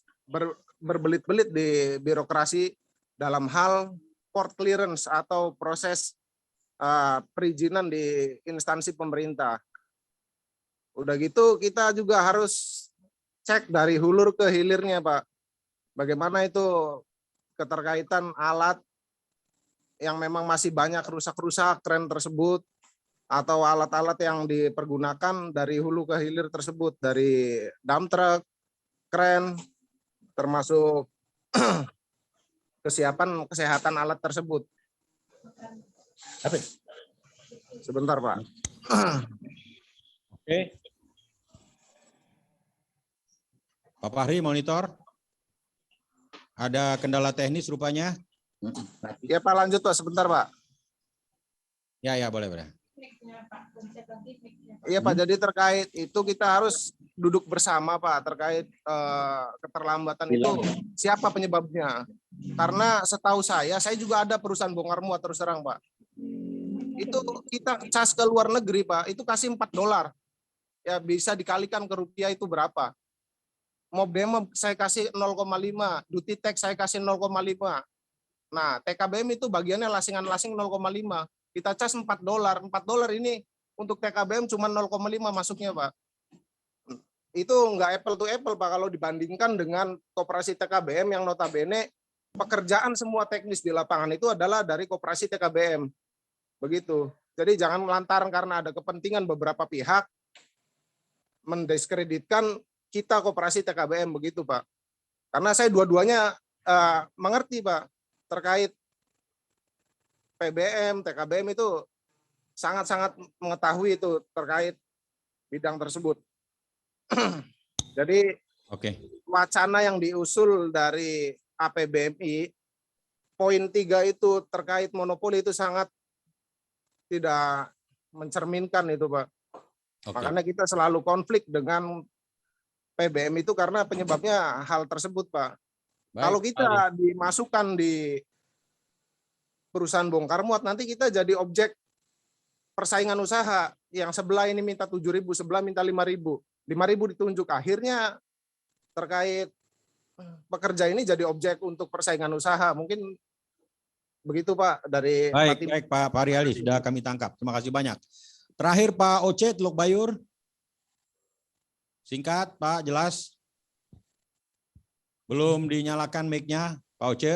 berbelit-belit di birokrasi dalam hal port clearance atau proses perizinan di instansi pemerintah. Udah gitu kita juga harus cek dari hulur ke hilirnya, Pak. Bagaimana itu keterkaitan alat yang memang masih banyak rusak-rusak tren tersebut, atau alat-alat yang dipergunakan dari hulu ke hilir tersebut, dari dump truck, kren, termasuk kesiapan kesehatan alat tersebut. Sebentar, Pak. Oke. Pak Fahri, monitor. Ada kendala teknis rupanya. Ya Pak, lanjut Pak, sebentar Pak. Ya, boleh. Iya Pak, jadi terkait itu kita harus duduk bersama Pak, terkait keterlambatan itu siapa penyebabnya. Karena setahu saya juga ada perusahaan bongkar muat terus terang Pak. Itu kita cas ke luar negeri Pak, itu kasih $4. Ya bisa dikalikan ke rupiah itu berapa. Mob demo saya kasih 0,5, duty tax saya kasih 0,5. Nah, TKBM itu bagiannya lasingan-lasing 0,5. Kita cas $4. $4 ini untuk TKBM cuma 0,5 masuknya, Pak. Itu enggak apple to apple, Pak, kalau dibandingkan dengan koperasi TKBM yang notabene pekerjaan semua teknis di lapangan itu adalah dari koperasi TKBM. Begitu. Jadi jangan lantaran karena ada kepentingan beberapa pihak mendiskreditkan kita koperasi TKBM, begitu Pak. Karena saya dua-duanya mengerti Pak, terkait PBM, TKBM itu sangat-sangat mengetahui itu terkait bidang tersebut. Jadi wacana yang diusul dari APBMI, poin 3 itu terkait monopoli itu sangat tidak mencerminkan itu Pak. Makanya kita selalu konflik dengan PBM itu karena penyebabnya hal tersebut, Pak. Kalau kita dimasukkan di perusahaan bongkar muat, nanti kita jadi objek persaingan usaha. Yang sebelah ini minta 7.000, sebelah minta 5.000. 5.000 ditunjuk. Akhirnya terkait pekerja ini jadi objek untuk persaingan usaha. Mungkin begitu, Pak. Dari Baik Pak Fahri Ali, sudah kami tangkap. Terima kasih banyak. Terakhir Pak Oce, Teluk Bayur. Singkat, Pak, jelas. Belum dinyalakan mic-nya, Pak Oce.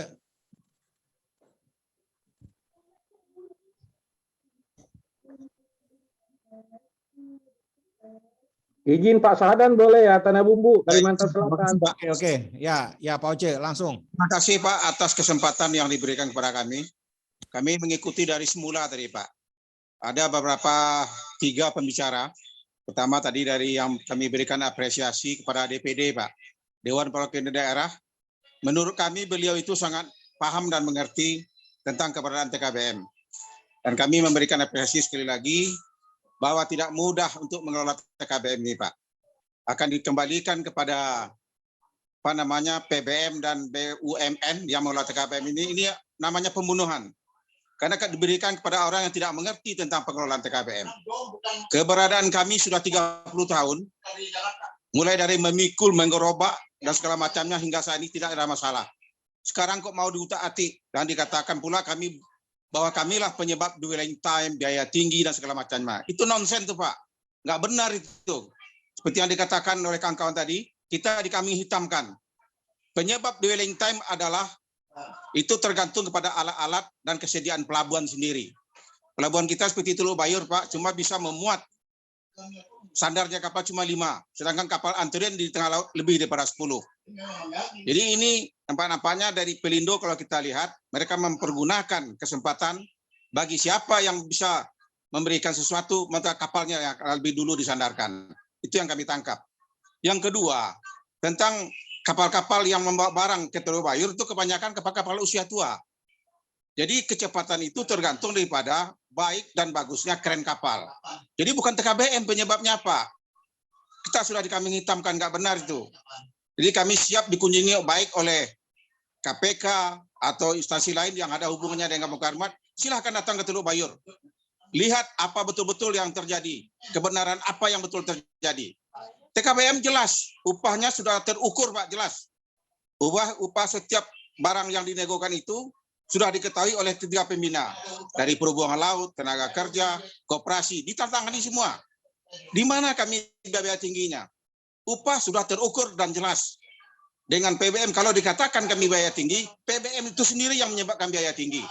Izin Pak Sahdan boleh ya, Tanah Bumbu, Kalimantan Selatan. Oke. Ya Pak Oce, langsung. Terima kasih Pak atas kesempatan yang diberikan kepada kami. Kami mengikuti dari semula tadi Pak. Ada beberapa 3 pembicara. Pertama tadi dari yang kami berikan apresiasi kepada DPD Pak, Dewan Perwakilan Daerah. Menurut kami beliau itu sangat paham dan mengerti tentang keberadaan TKBM. Dan kami memberikan apresiasi sekali lagi bahwa tidak mudah untuk mengelola TKBM ini Pak. Akan dikembalikan kepada PBM dan BUMN yang mengelola TKBM ini namanya pembunuhan. Karena diberikan kepada orang yang tidak mengerti tentang pengelolaan TKBM. Keberadaan kami sudah 30 tahun, mulai dari memikul, menggerobak, dan segala macamnya hingga saat ini tidak ada masalah. Sekarang kok mau diutak-atik dan dikatakan pula bahwa kamilah penyebab dwelling time, biaya tinggi, dan segala macamnya. Itu nonsen tuh Pak. Nggak benar itu. Seperti yang dikatakan oleh kawan-kawan tadi, kita dikambing hitamkan. Penyebab dwelling time adalah itu tergantung kepada alat-alat dan kesediaan pelabuhan sendiri. Pelabuhan kita seperti Teluk Bayur Pak, cuma bisa memuat standarnya kapal cuma 5, sedangkan kapal antrian di tengah laut lebih daripada 10. Jadi ini nampak-nampaknya dari Pelindo kalau kita lihat, mereka mempergunakan kesempatan bagi siapa yang bisa memberikan sesuatu, maka kapalnya yang lebih dulu disandarkan. Itu yang kami tangkap. Yang kedua, tentang kapal-kapal yang membawa barang ke Teluk Bayur itu kebanyakan kapal-kapal usia tua. Jadi kecepatan itu tergantung daripada baik dan bagusnya kren kapal. Jadi bukan TKBM penyebabnya apa. Kita sudah dikambing hitamkan, nggak benar itu. Jadi kami siap dikunjungi baik oleh KPK atau instansi lain yang ada hubungannya dengan Bongkar Muat. Silahkan datang ke Teluk Bayur. Lihat apa betul-betul yang terjadi. Kebenaran apa yang betul terjadi. TKBM jelas, upahnya sudah terukur Pak, jelas. Upah setiap barang yang dinegokan itu sudah diketahui oleh 3 pembina. Dari perhubungan laut, tenaga kerja, koperasi, ditantangani semua. Di mana kami biaya tingginya? Upah sudah terukur dan jelas. Dengan PBM, kalau dikatakan kami biaya tinggi, PBM itu sendiri yang menyebabkan biaya tinggi.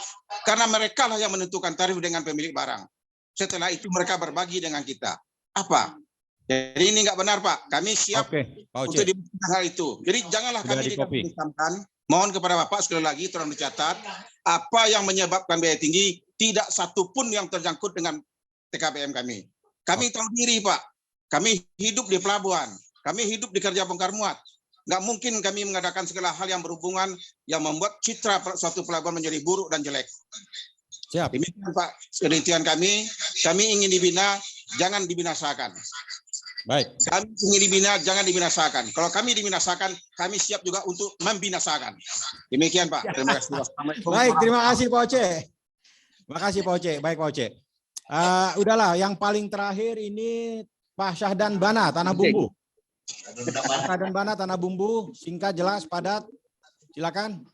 Karena mereka lah yang menentukan tarif dengan pemilik barang. Setelah itu mereka berbagi dengan kita. Apa? Jadi ini nggak benar Pak. Kami siap untuk diberikan hal itu. Jadi janganlah kami dikambing-hitamkan. Mohon kepada Bapak sekali lagi tolong dicatat, apa yang menyebabkan biaya tinggi, tidak satupun yang terjangkut dengan TKBM kami. Kami tahu diri Pak, kami hidup di pelabuhan, kami hidup di kerja bongkar muat. Nggak mungkin kami mengadakan segala hal yang berhubungan, yang membuat citra suatu pelabuhan menjadi buruk dan jelek. Siap. Demikian Pak, penelitian kami ingin dibina, jangan dibinasakan. Baik. Kami ingin dibina, jangan dibinasakan. Kalau kami dibinasakan, kami siap juga untuk membinasakan. Demikian Pak. Terima kasih. Baik, terima kasih Pak Oce. Terima kasih Pak Oce. Baik Pak Oce. Udahlah, yang paling terakhir ini Pak Syahdan Bana, Tanah Bumbu. Pak Syahdan Bana, Tanah Bumbu, singkat, jelas, padat. Silakan.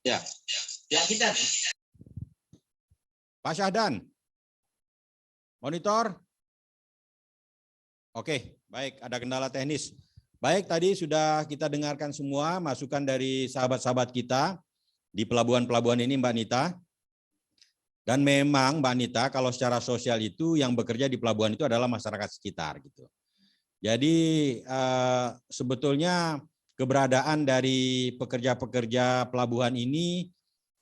Ya. Ya kita. Pak Syahdan. Monitor. Oke, baik, ada kendala teknis. Baik, tadi sudah kita dengarkan semua masukan dari sahabat-sahabat kita di pelabuhan-pelabuhan ini Mbak Nita. Dan memang Mbak Nita, kalau secara sosial itu yang bekerja di pelabuhan itu adalah masyarakat sekitar gitu. Jadi sebetulnya keberadaan dari pekerja-pekerja pelabuhan ini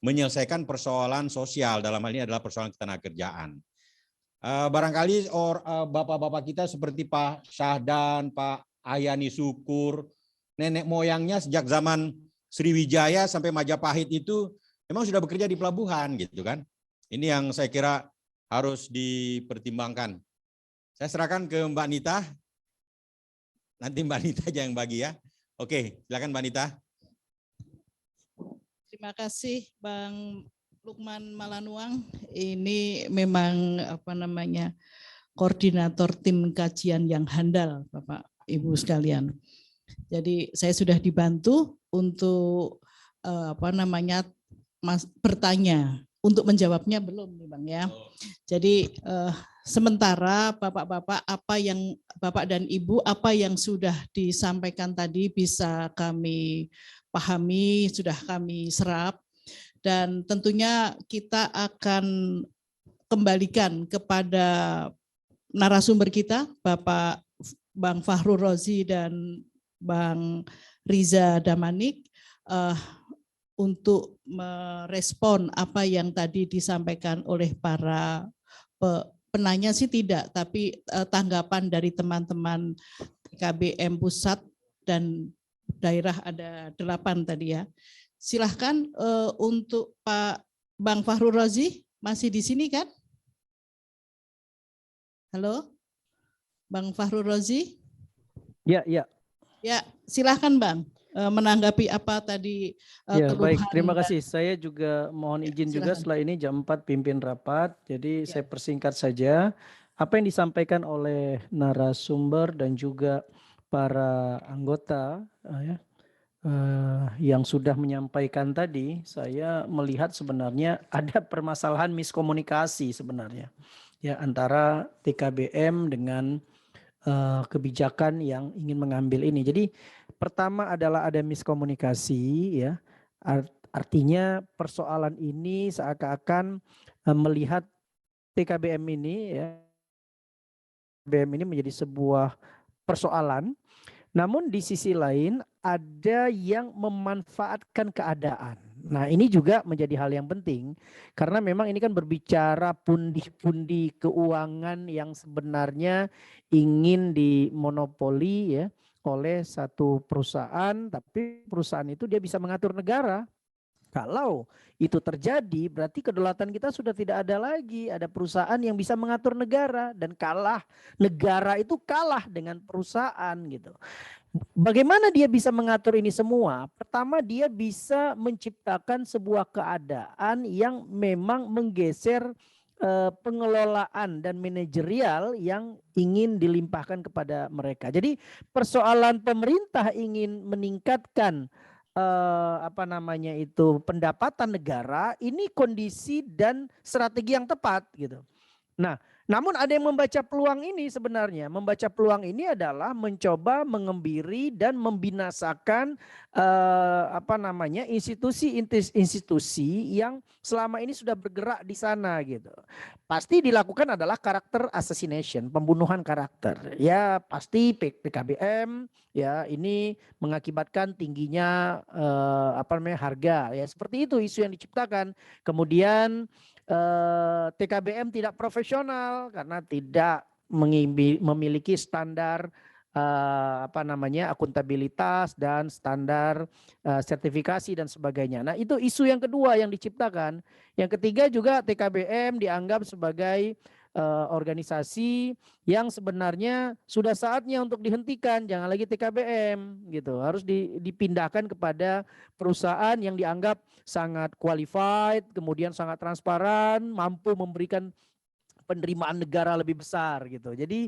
menyelesaikan persoalan sosial, dalam hal ini adalah persoalan ketenagakerjaan. Barangkali bapak-bapak kita seperti Pak Syahdan, Pak Ayani Syukur, nenek moyangnya sejak zaman Sriwijaya sampai Majapahit itu memang sudah bekerja di pelabuhan gitu kan. Ini yang saya kira harus dipertimbangkan. Saya serahkan ke Mbak Nita. Nanti Mbak Nita aja yang bagi ya. Oke, silakan Mbak Nita. Terima kasih Bang Lukman Malanuang, ini memang koordinator tim kajian yang handal Bapak Ibu sekalian. Jadi saya sudah dibantu untuk bertanya untuk menjawabnya belum nih Bang ya. Jadi sementara Bapak-bapak Bapak dan Ibu apa yang sudah disampaikan tadi bisa kami pahami, sudah kami serap, dan tentunya kita akan kembalikan kepada narasumber kita, Bapak Bang Fahrul Razi dan Bang Riza Damanik, untuk merespon apa yang tadi disampaikan oleh para penanya sih tidak, tapi tanggapan dari teman-teman TKBM pusat dan daerah ada 8 tadi ya. Silahkan untuk Pak Bang Fahrul Razi, masih di sini kan? Halo, Bang Fahrul Razi? Ya, ya. Ya, silahkan Bang menanggapi apa tadi Ya, keluhan. baik, terima kasih. Saya juga mohon izin juga setelah ini jam 4 pimpin rapat, jadi saya persingkat saja apa yang disampaikan oleh narasumber dan juga para anggota yang sudah menyampaikan tadi. Saya melihat sebenarnya ada permasalahan miskomunikasi sebenarnya ya antara TKBM dengan kebijakan yang ingin mengambil ini. Jadi pertama adalah ada miskomunikasi ya. Artinya persoalan ini seakan-akan melihat TKBM ini ya, TKBM ini menjadi sebuah persoalan. Namun di sisi lain ada yang memanfaatkan keadaan. Nah, ini juga menjadi hal yang penting karena memang ini kan berbicara pundi-pundi keuangan yang sebenarnya ingin dimonopoli ya oleh satu perusahaan, tapi perusahaan itu dia bisa mengatur negara. Kalau itu terjadi berarti kedaulatan kita sudah tidak ada lagi, ada perusahaan yang bisa mengatur negara dan negara itu kalah dengan perusahaan gitu. Bagaimana dia bisa mengatur ini semua? Pertama, dia bisa menciptakan sebuah keadaan yang memang menggeser pengelolaan dan manajerial yang ingin dilimpahkan kepada mereka. Jadi persoalan pemerintah ingin meningkatkan pendapatan negara, ini kondisi dan strategi yang tepat gitu. Nah, namun ada yang membaca peluang ini sebenarnya. Membaca peluang ini adalah mencoba mengembiri dan membinasakan institusi-institusi yang selama ini sudah bergerak di sana gitu. Pasti dilakukan adalah karakter assassination, pembunuhan karakter. Ya, pasti PKBM ya ini mengakibatkan tingginya harga ya. Seperti itu isu yang diciptakan. Kemudian TKBM tidak profesional karena tidak memiliki standar akuntabilitas dan standar sertifikasi dan sebagainya. Nah, itu isu yang kedua yang diciptakan. Yang ketiga juga TKBM dianggap sebagai organisasi yang sebenarnya sudah saatnya untuk dihentikan, jangan lagi TKBM gitu. Harus dipindahkan kepada perusahaan yang dianggap sangat qualified, kemudian sangat transparan, mampu memberikan penerimaan negara lebih besar gitu. Jadi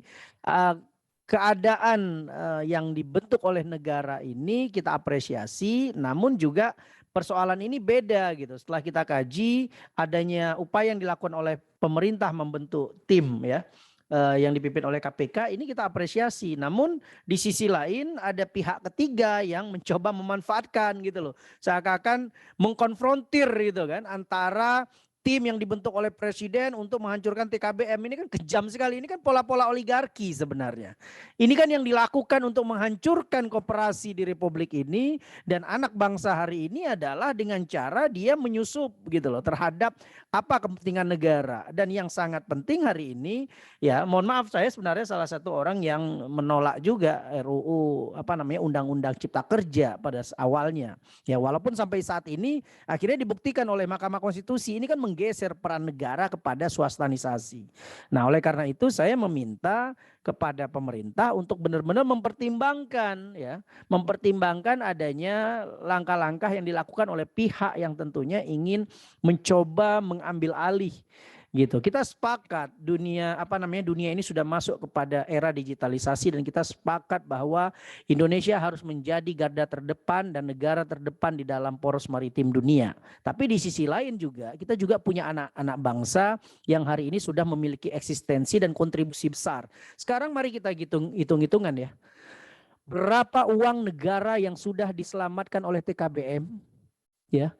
keadaan yang dibentuk oleh negara ini kita apresiasi, namun juga persoalan ini beda gitu. Setelah kita kaji adanya upaya yang dilakukan oleh pemerintah membentuk tim ya yang dipimpin oleh KPK, ini kita apresiasi. Namun di sisi lain ada pihak ketiga yang mencoba memanfaatkan gitu loh. Seakan-akan mengkonfrontir gitu kan antara tim yang dibentuk oleh presiden untuk menghancurkan TKBM. Ini kan kejam sekali. Ini kan pola-pola oligarki sebenarnya. Ini kan yang dilakukan untuk menghancurkan koperasi di Republik ini. Dan anak bangsa hari ini adalah dengan cara dia menyusup gitu loh terhadap apa kepentingan negara. Dan yang sangat penting hari ini ya, mohon maaf, saya sebenarnya salah satu orang yang menolak juga RUU Undang-Undang Cipta Kerja pada awalnya. Ya, walaupun sampai saat ini akhirnya dibuktikan oleh Mahkamah Konstitusi ini kan menggeser peran negara kepada swastanisasi. Nah, oleh karena itu saya meminta kepada pemerintah untuk benar-benar mempertimbangkan adanya langkah-langkah yang dilakukan oleh pihak yang tentunya ingin mencoba mengambil alih Gitu. Kita sepakat dunia dunia ini sudah masuk kepada era digitalisasi dan kita sepakat bahwa Indonesia harus menjadi garda terdepan dan negara terdepan di dalam poros maritim dunia. Tapi di sisi lain juga kita juga punya anak-anak bangsa yang hari ini sudah memiliki eksistensi dan kontribusi besar. Sekarang mari kita hitung-hitungan ya. Berapa uang negara yang sudah diselamatkan oleh TKBM ya?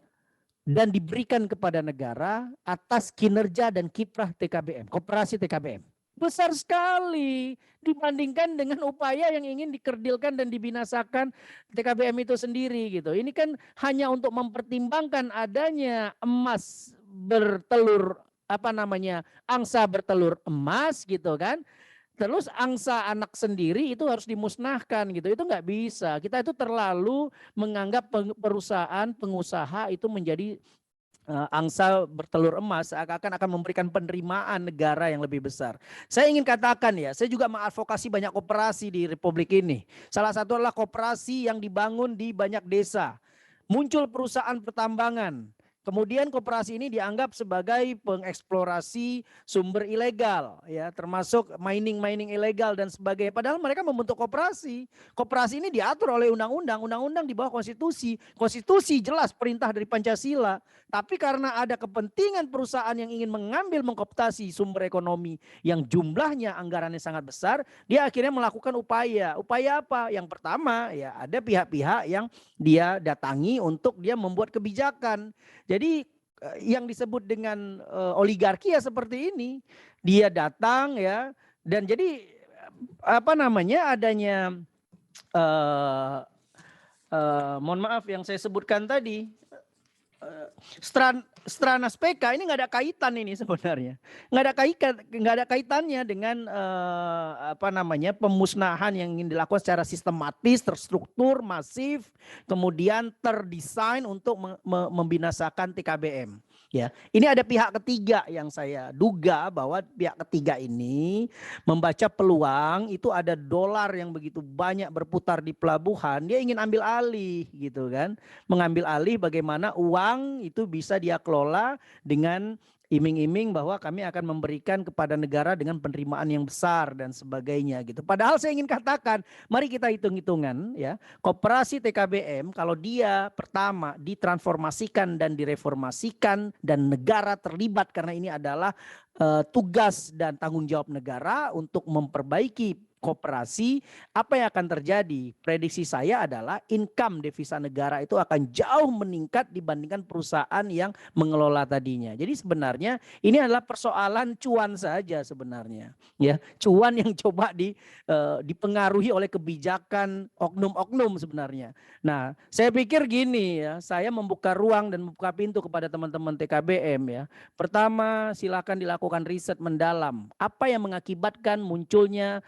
Dan diberikan kepada negara atas kinerja dan kiprah TKBM, koperasi TKBM. Besar sekali dibandingkan dengan upaya yang ingin dikerdilkan dan dibinasakan TKBM itu sendiri gitu. Ini kan hanya untuk mempertimbangkan adanya emas bertelur angsa bertelur emas gitu kan. Terus angsa anak sendiri itu harus dimusnahkan gitu. Itu nggak bisa. Kita itu terlalu menganggap perusahaan, pengusaha itu menjadi angsa bertelur emas, akan memberikan penerimaan negara yang lebih besar. Saya ingin katakan ya, saya juga mengadvokasi banyak koperasi di Republik ini. Salah satu adalah koperasi yang dibangun di banyak desa. Muncul perusahaan pertambangan. Kemudian koperasi ini dianggap sebagai pengeksplorasi sumber ilegal, ya, termasuk mining ilegal dan sebagainya. Padahal mereka membentuk koperasi. Koperasi ini diatur oleh undang-undang di bawah konstitusi. Konstitusi jelas perintah dari Pancasila. Tapi karena ada kepentingan perusahaan yang ingin mengkooptasi sumber ekonomi yang jumlahnya anggarannya sangat besar, dia akhirnya melakukan upaya. Upaya apa? Yang pertama, ya, ada pihak-pihak yang dia datangi untuk dia membuat kebijakan. Jadi yang disebut dengan oligarki ya seperti ini. Dia datang ya, dan jadi adanya mohon maaf yang saya sebutkan tadi, Stranas PK ini nggak ada kaitan ini sebenarnya, nggak ada kaitannya dengan pemusnahan yang ingin dilakukan secara sistematis, terstruktur, masif, kemudian terdesain untuk membinasakan TKBM. Ya, ini ada pihak ketiga yang saya duga bahwa pihak ketiga ini membaca peluang itu ada dolar yang begitu banyak berputar di pelabuhan, dia ingin ambil alih gitu kan, mengambil alih bagaimana uang itu bisa dia kelola dengan iming-iming bahwa kami akan memberikan kepada negara dengan penerimaan yang besar dan sebagainya gitu. Padahal saya ingin katakan, mari kita hitung-hitungan ya. Koperasi TKBM kalau dia pertama ditransformasikan dan direformasikan dan negara terlibat karena ini adalah tugas dan tanggung jawab negara untuk memperbaiki koperasi, apa yang akan terjadi? Prediksi saya adalah income devisa negara itu akan jauh meningkat dibandingkan perusahaan yang mengelola tadinya. Jadi sebenarnya ini adalah persoalan cuan saja sebenarnya, ya, cuan yang coba dipengaruhi oleh kebijakan oknum-oknum sebenarnya. Nah, saya pikir gini ya, saya membuka ruang dan membuka pintu kepada teman-teman TKBM ya. Pertama, silakan dilakukan riset mendalam. Apa yang mengakibatkan munculnya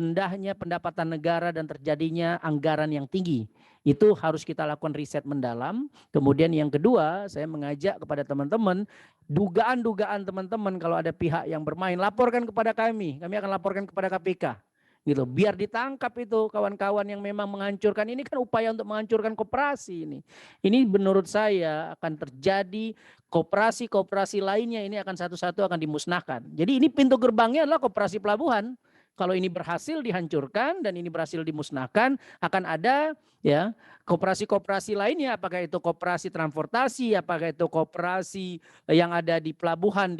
rendahnya pendapatan negara dan terjadinya anggaran yang tinggi. Itu harus kita lakukan riset mendalam. Kemudian yang kedua, saya mengajak kepada teman-teman, dugaan-dugaan teman-teman kalau ada pihak yang bermain, laporkan kepada kami. Kami akan laporkan kepada KPK. Gitu, biar ditangkap itu kawan-kawan yang memang menghancurkan. Ini kan upaya untuk menghancurkan koperasi ini. Ini menurut saya akan terjadi koperasi-koperasi lainnya ini akan satu-satu akan dimusnahkan. Jadi ini pintu gerbangnya adalah koperasi pelabuhan. Kalau ini berhasil dihancurkan dan ini berhasil dimusnahkan, akan ada ya koperasi-koperasi lainnya, apakah itu koperasi transportasi, apakah itu koperasi yang ada di pelabuhan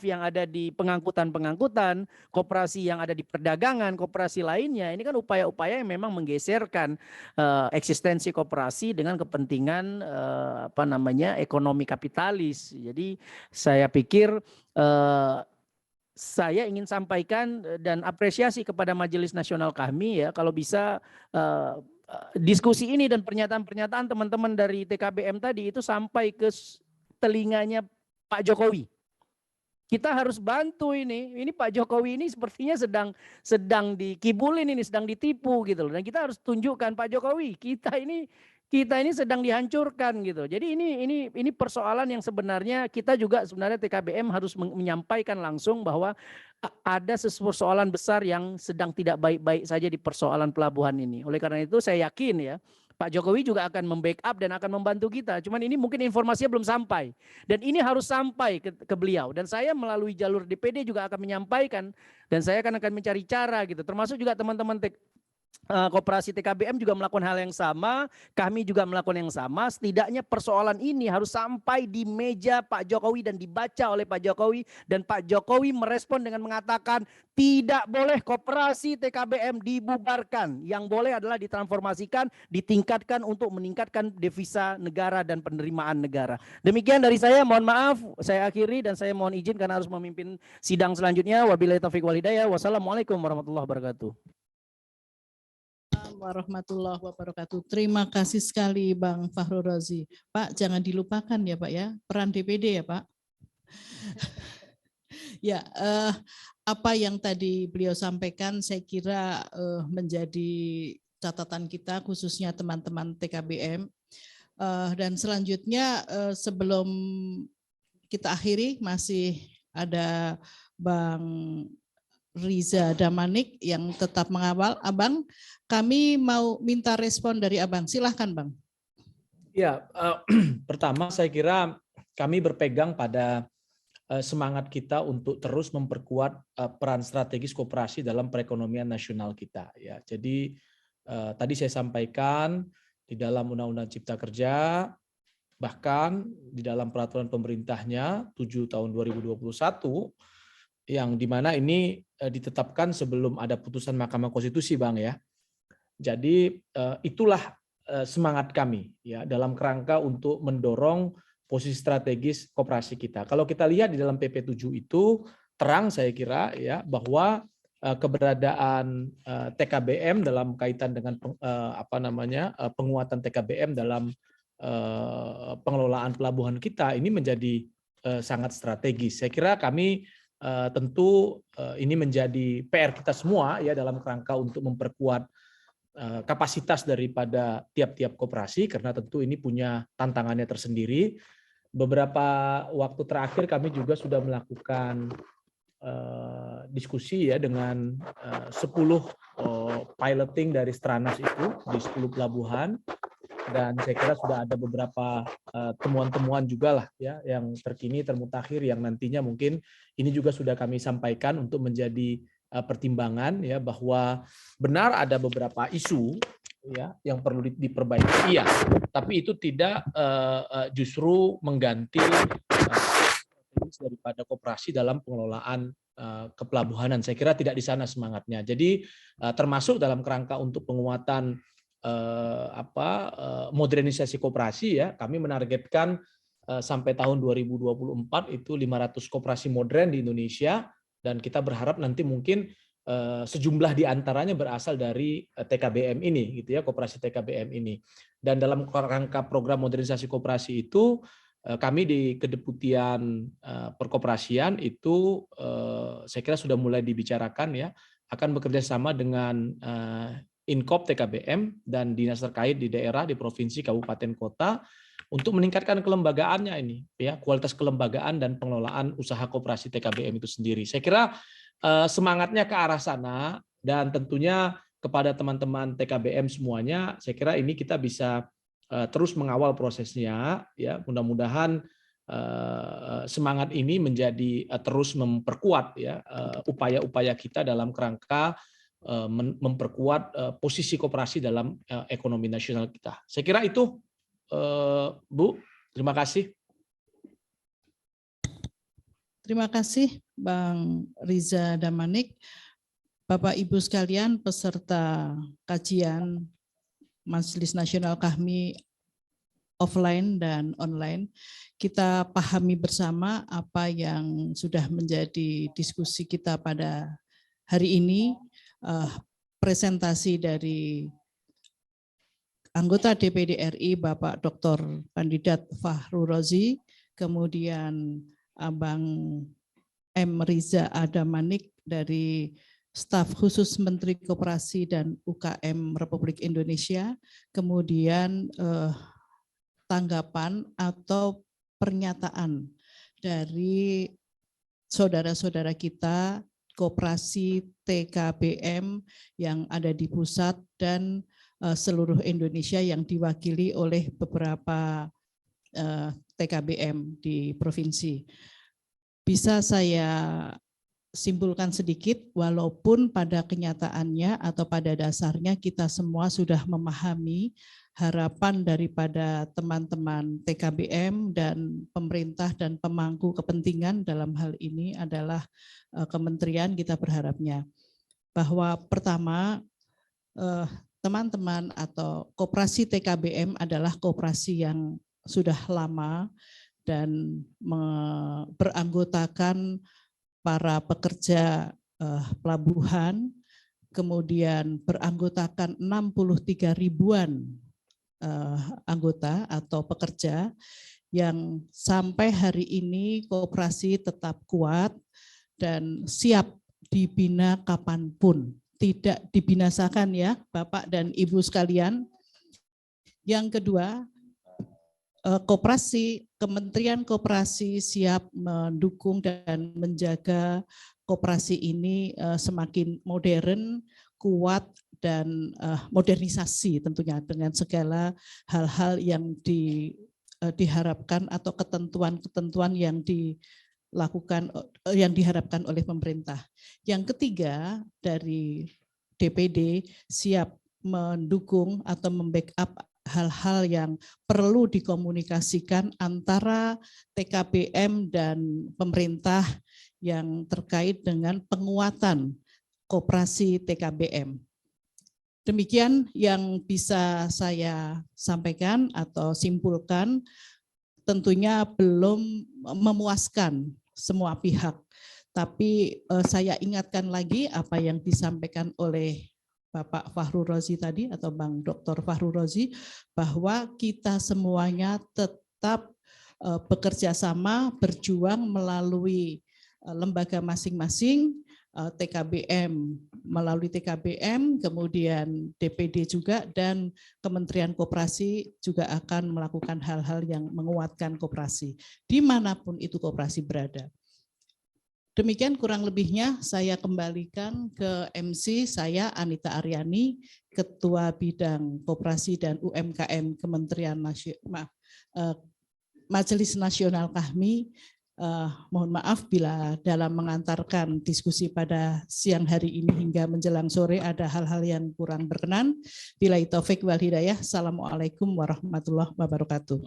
yang ada di pengangkutan, koperasi yang ada di perdagangan, koperasi lainnya. Ini kan upaya-upaya yang memang menggeserkan eksistensi koperasi dengan kepentingan ekonomi kapitalis. Jadi saya pikir saya ingin sampaikan dan apresiasi kepada Majelis Nasional kami ya, kalau bisa diskusi ini dan pernyataan-pernyataan teman-teman dari TKBM tadi itu sampai ke telinganya Pak Jokowi. Kita harus bantu ini. Ini Pak Jokowi ini sepertinya sedang dikibulin ini, sedang ditipu gitu loh. Dan kita harus tunjukkan Pak Jokowi, kita ini sedang dihancurkan gitu. Jadi ini persoalan yang sebenarnya kita juga sebenarnya TKBM harus menyampaikan langsung bahwa ada persoalan besar yang sedang tidak baik-baik saja di persoalan pelabuhan ini. Oleh karena itu saya yakin ya Pak Jokowi juga akan membackup dan akan membantu kita. Cuman ini mungkin informasinya belum sampai. Dan ini harus sampai ke beliau. Dan saya melalui jalur DPD juga akan menyampaikan. Dan saya akan mencari cara gitu. Termasuk juga teman-teman Koperasi TKBM juga melakukan hal yang sama, kami juga melakukan yang sama. Setidaknya persoalan ini harus sampai di meja Pak Jokowi dan dibaca oleh Pak Jokowi. Dan Pak Jokowi merespon dengan mengatakan tidak boleh koperasi TKBM dibubarkan. Yang boleh adalah ditransformasikan, ditingkatkan untuk meningkatkan devisa negara dan penerimaan negara. Demikian dari saya, mohon maaf saya akhiri dan saya mohon izin karena harus memimpin sidang selanjutnya. Wabillahi taufiq wal hidayah. Wassalamualaikum warahmatullahi wabarakatuh. Warahmatullahi wabarakatuh. Terima kasih sekali Bang Fahrul Razi. Pak, jangan dilupakan ya Pak ya, peran DPD ya Pak. Ya, apa yang tadi beliau sampaikan saya kira menjadi catatan kita khususnya teman-teman TKBM. Dan selanjutnya sebelum kita akhiri masih ada Bang Riza Damanik yang tetap mengawal. Abang, kami mau minta respon dari Abang. Silahkan Bang. Ya, pertama saya kira kami berpegang pada semangat kita untuk terus memperkuat peran strategis koperasi dalam perekonomian nasional kita. Ya, jadi tadi saya sampaikan di dalam Undang-Undang Cipta Kerja, bahkan di dalam peraturan pemerintahnya 7 tahun 2021, yang dimana ini ditetapkan sebelum ada putusan Mahkamah Konstitusi, Bang ya. Jadi itulah semangat kami ya dalam kerangka untuk mendorong posisi strategis koperasi kita. Kalau kita lihat di dalam PP 7 itu terang saya kira ya bahwa keberadaan TKBM dalam kaitan dengan penguatan TKBM dalam pengelolaan pelabuhan kita ini menjadi sangat strategis. Saya kira kami tentu ini menjadi PR kita semua ya dalam kerangka untuk memperkuat kapasitas daripada tiap-tiap koperasi karena tentu ini punya tantangannya tersendiri. Beberapa waktu terakhir kami juga sudah melakukan diskusi ya dengan 10 piloting dari Stranas itu di 10 pelabuhan. Dan saya kira sudah ada beberapa temuan-temuan juga lah ya yang terkini termutakhir yang nantinya mungkin ini juga sudah kami sampaikan untuk menjadi pertimbangan ya bahwa benar ada beberapa isu ya yang perlu diperbaiki iya, tapi itu tidak justru mengganti daripada koperasi dalam pengelolaan kepelabuhanan. Saya kira tidak di sana semangatnya. Jadi termasuk dalam kerangka untuk penguatan modernisasi koperasi ya, kami menargetkan sampai tahun 2024 itu 500 koperasi modern di Indonesia dan kita berharap nanti mungkin sejumlah diantaranya berasal dari TKBM ini gitu ya, koperasi TKBM ini. Dan dalam rangka program modernisasi koperasi itu kami di Kedeputian Perkoperasian itu saya kira sudah mulai dibicarakan ya, akan bekerja sama dengan Inkop TKBM dan dinas terkait di daerah, di provinsi, kabupaten, kota untuk meningkatkan kelembagaannya ini, ya kualitas kelembagaan dan pengelolaan usaha koperasi TKBM itu sendiri. Saya kira semangatnya ke arah sana dan tentunya kepada teman-teman TKBM semuanya, saya kira ini kita bisa terus mengawal prosesnya, ya mudah-mudahan semangat ini menjadi terus memperkuat ya upaya-upaya kita dalam kerangka memperkuat posisi koperasi dalam ekonomi nasional kita. Saya kira itu, Bu. Terima kasih. Terima kasih, Bang Riza Damanik. Bapak Ibu sekalian, peserta kajian Majelis Nasional KAHMI offline dan online, kita pahami bersama apa yang sudah menjadi diskusi kita pada hari ini. Presentasi dari anggota DPD RI Bapak Dr. Kandidat Fahrul Razi, kemudian Abang M. Riza Damanik dari Staf Khusus Menteri Koperasi dan UKM Republik Indonesia, kemudian tanggapan atau pernyataan dari saudara-saudara kita koperasi TKBM yang ada di pusat dan seluruh Indonesia yang diwakili oleh beberapa TKBM di provinsi. Bisa saya simpulkan sedikit, walaupun pada kenyataannya atau pada dasarnya kita semua sudah memahami harapan daripada teman-teman TKBM dan pemerintah dan pemangku kepentingan dalam hal ini adalah kementerian, kita berharapnya bahwa pertama teman-teman atau koperasi TKBM adalah koperasi yang sudah lama dan beranggotakan para pekerja pelabuhan, kemudian beranggotakan 63 ribuan anggota atau pekerja yang sampai hari ini koperasi tetap kuat dan siap dibina kapanpun, tidak dibinasakan ya Bapak dan Ibu sekalian. Yang kedua, Kementerian Koperasi siap mendukung dan menjaga koperasi ini semakin modern, kuat, dan modernisasi tentunya dengan segala hal-hal yang diharapkan atau ketentuan-ketentuan yang diharapkan oleh pemerintah. Yang ketiga, dari DPD siap mendukung atau membackup hal-hal yang perlu dikomunikasikan antara TKBM dan pemerintah yang terkait dengan penguatan koperasi TKBM. Demikian yang bisa saya sampaikan atau simpulkan, tentunya belum memuaskan semua pihak, tapi saya ingatkan lagi apa yang disampaikan oleh Bapak Fahru Rozi tadi atau Bang Dr. Fahru Rozi, bahwa kita semuanya tetap bekerja sama, berjuang melalui lembaga masing-masing, TKBM melalui TKBM, kemudian DPD juga, dan Kementerian Koperasi juga akan melakukan hal-hal yang menguatkan koperasi, dimanapun itu koperasi berada. Demikian kurang lebihnya saya kembalikan ke MC saya Anita Aryani, Ketua Bidang Koperasi dan UMKM Majelis Nasional KAHMI. Mohon maaf bila dalam mengantarkan diskusi pada siang hari ini hingga menjelang sore ada hal-hal yang kurang berkenan. Billahi taufik wal hidayah. Assalamualaikum warahmatullahi wabarakatuh.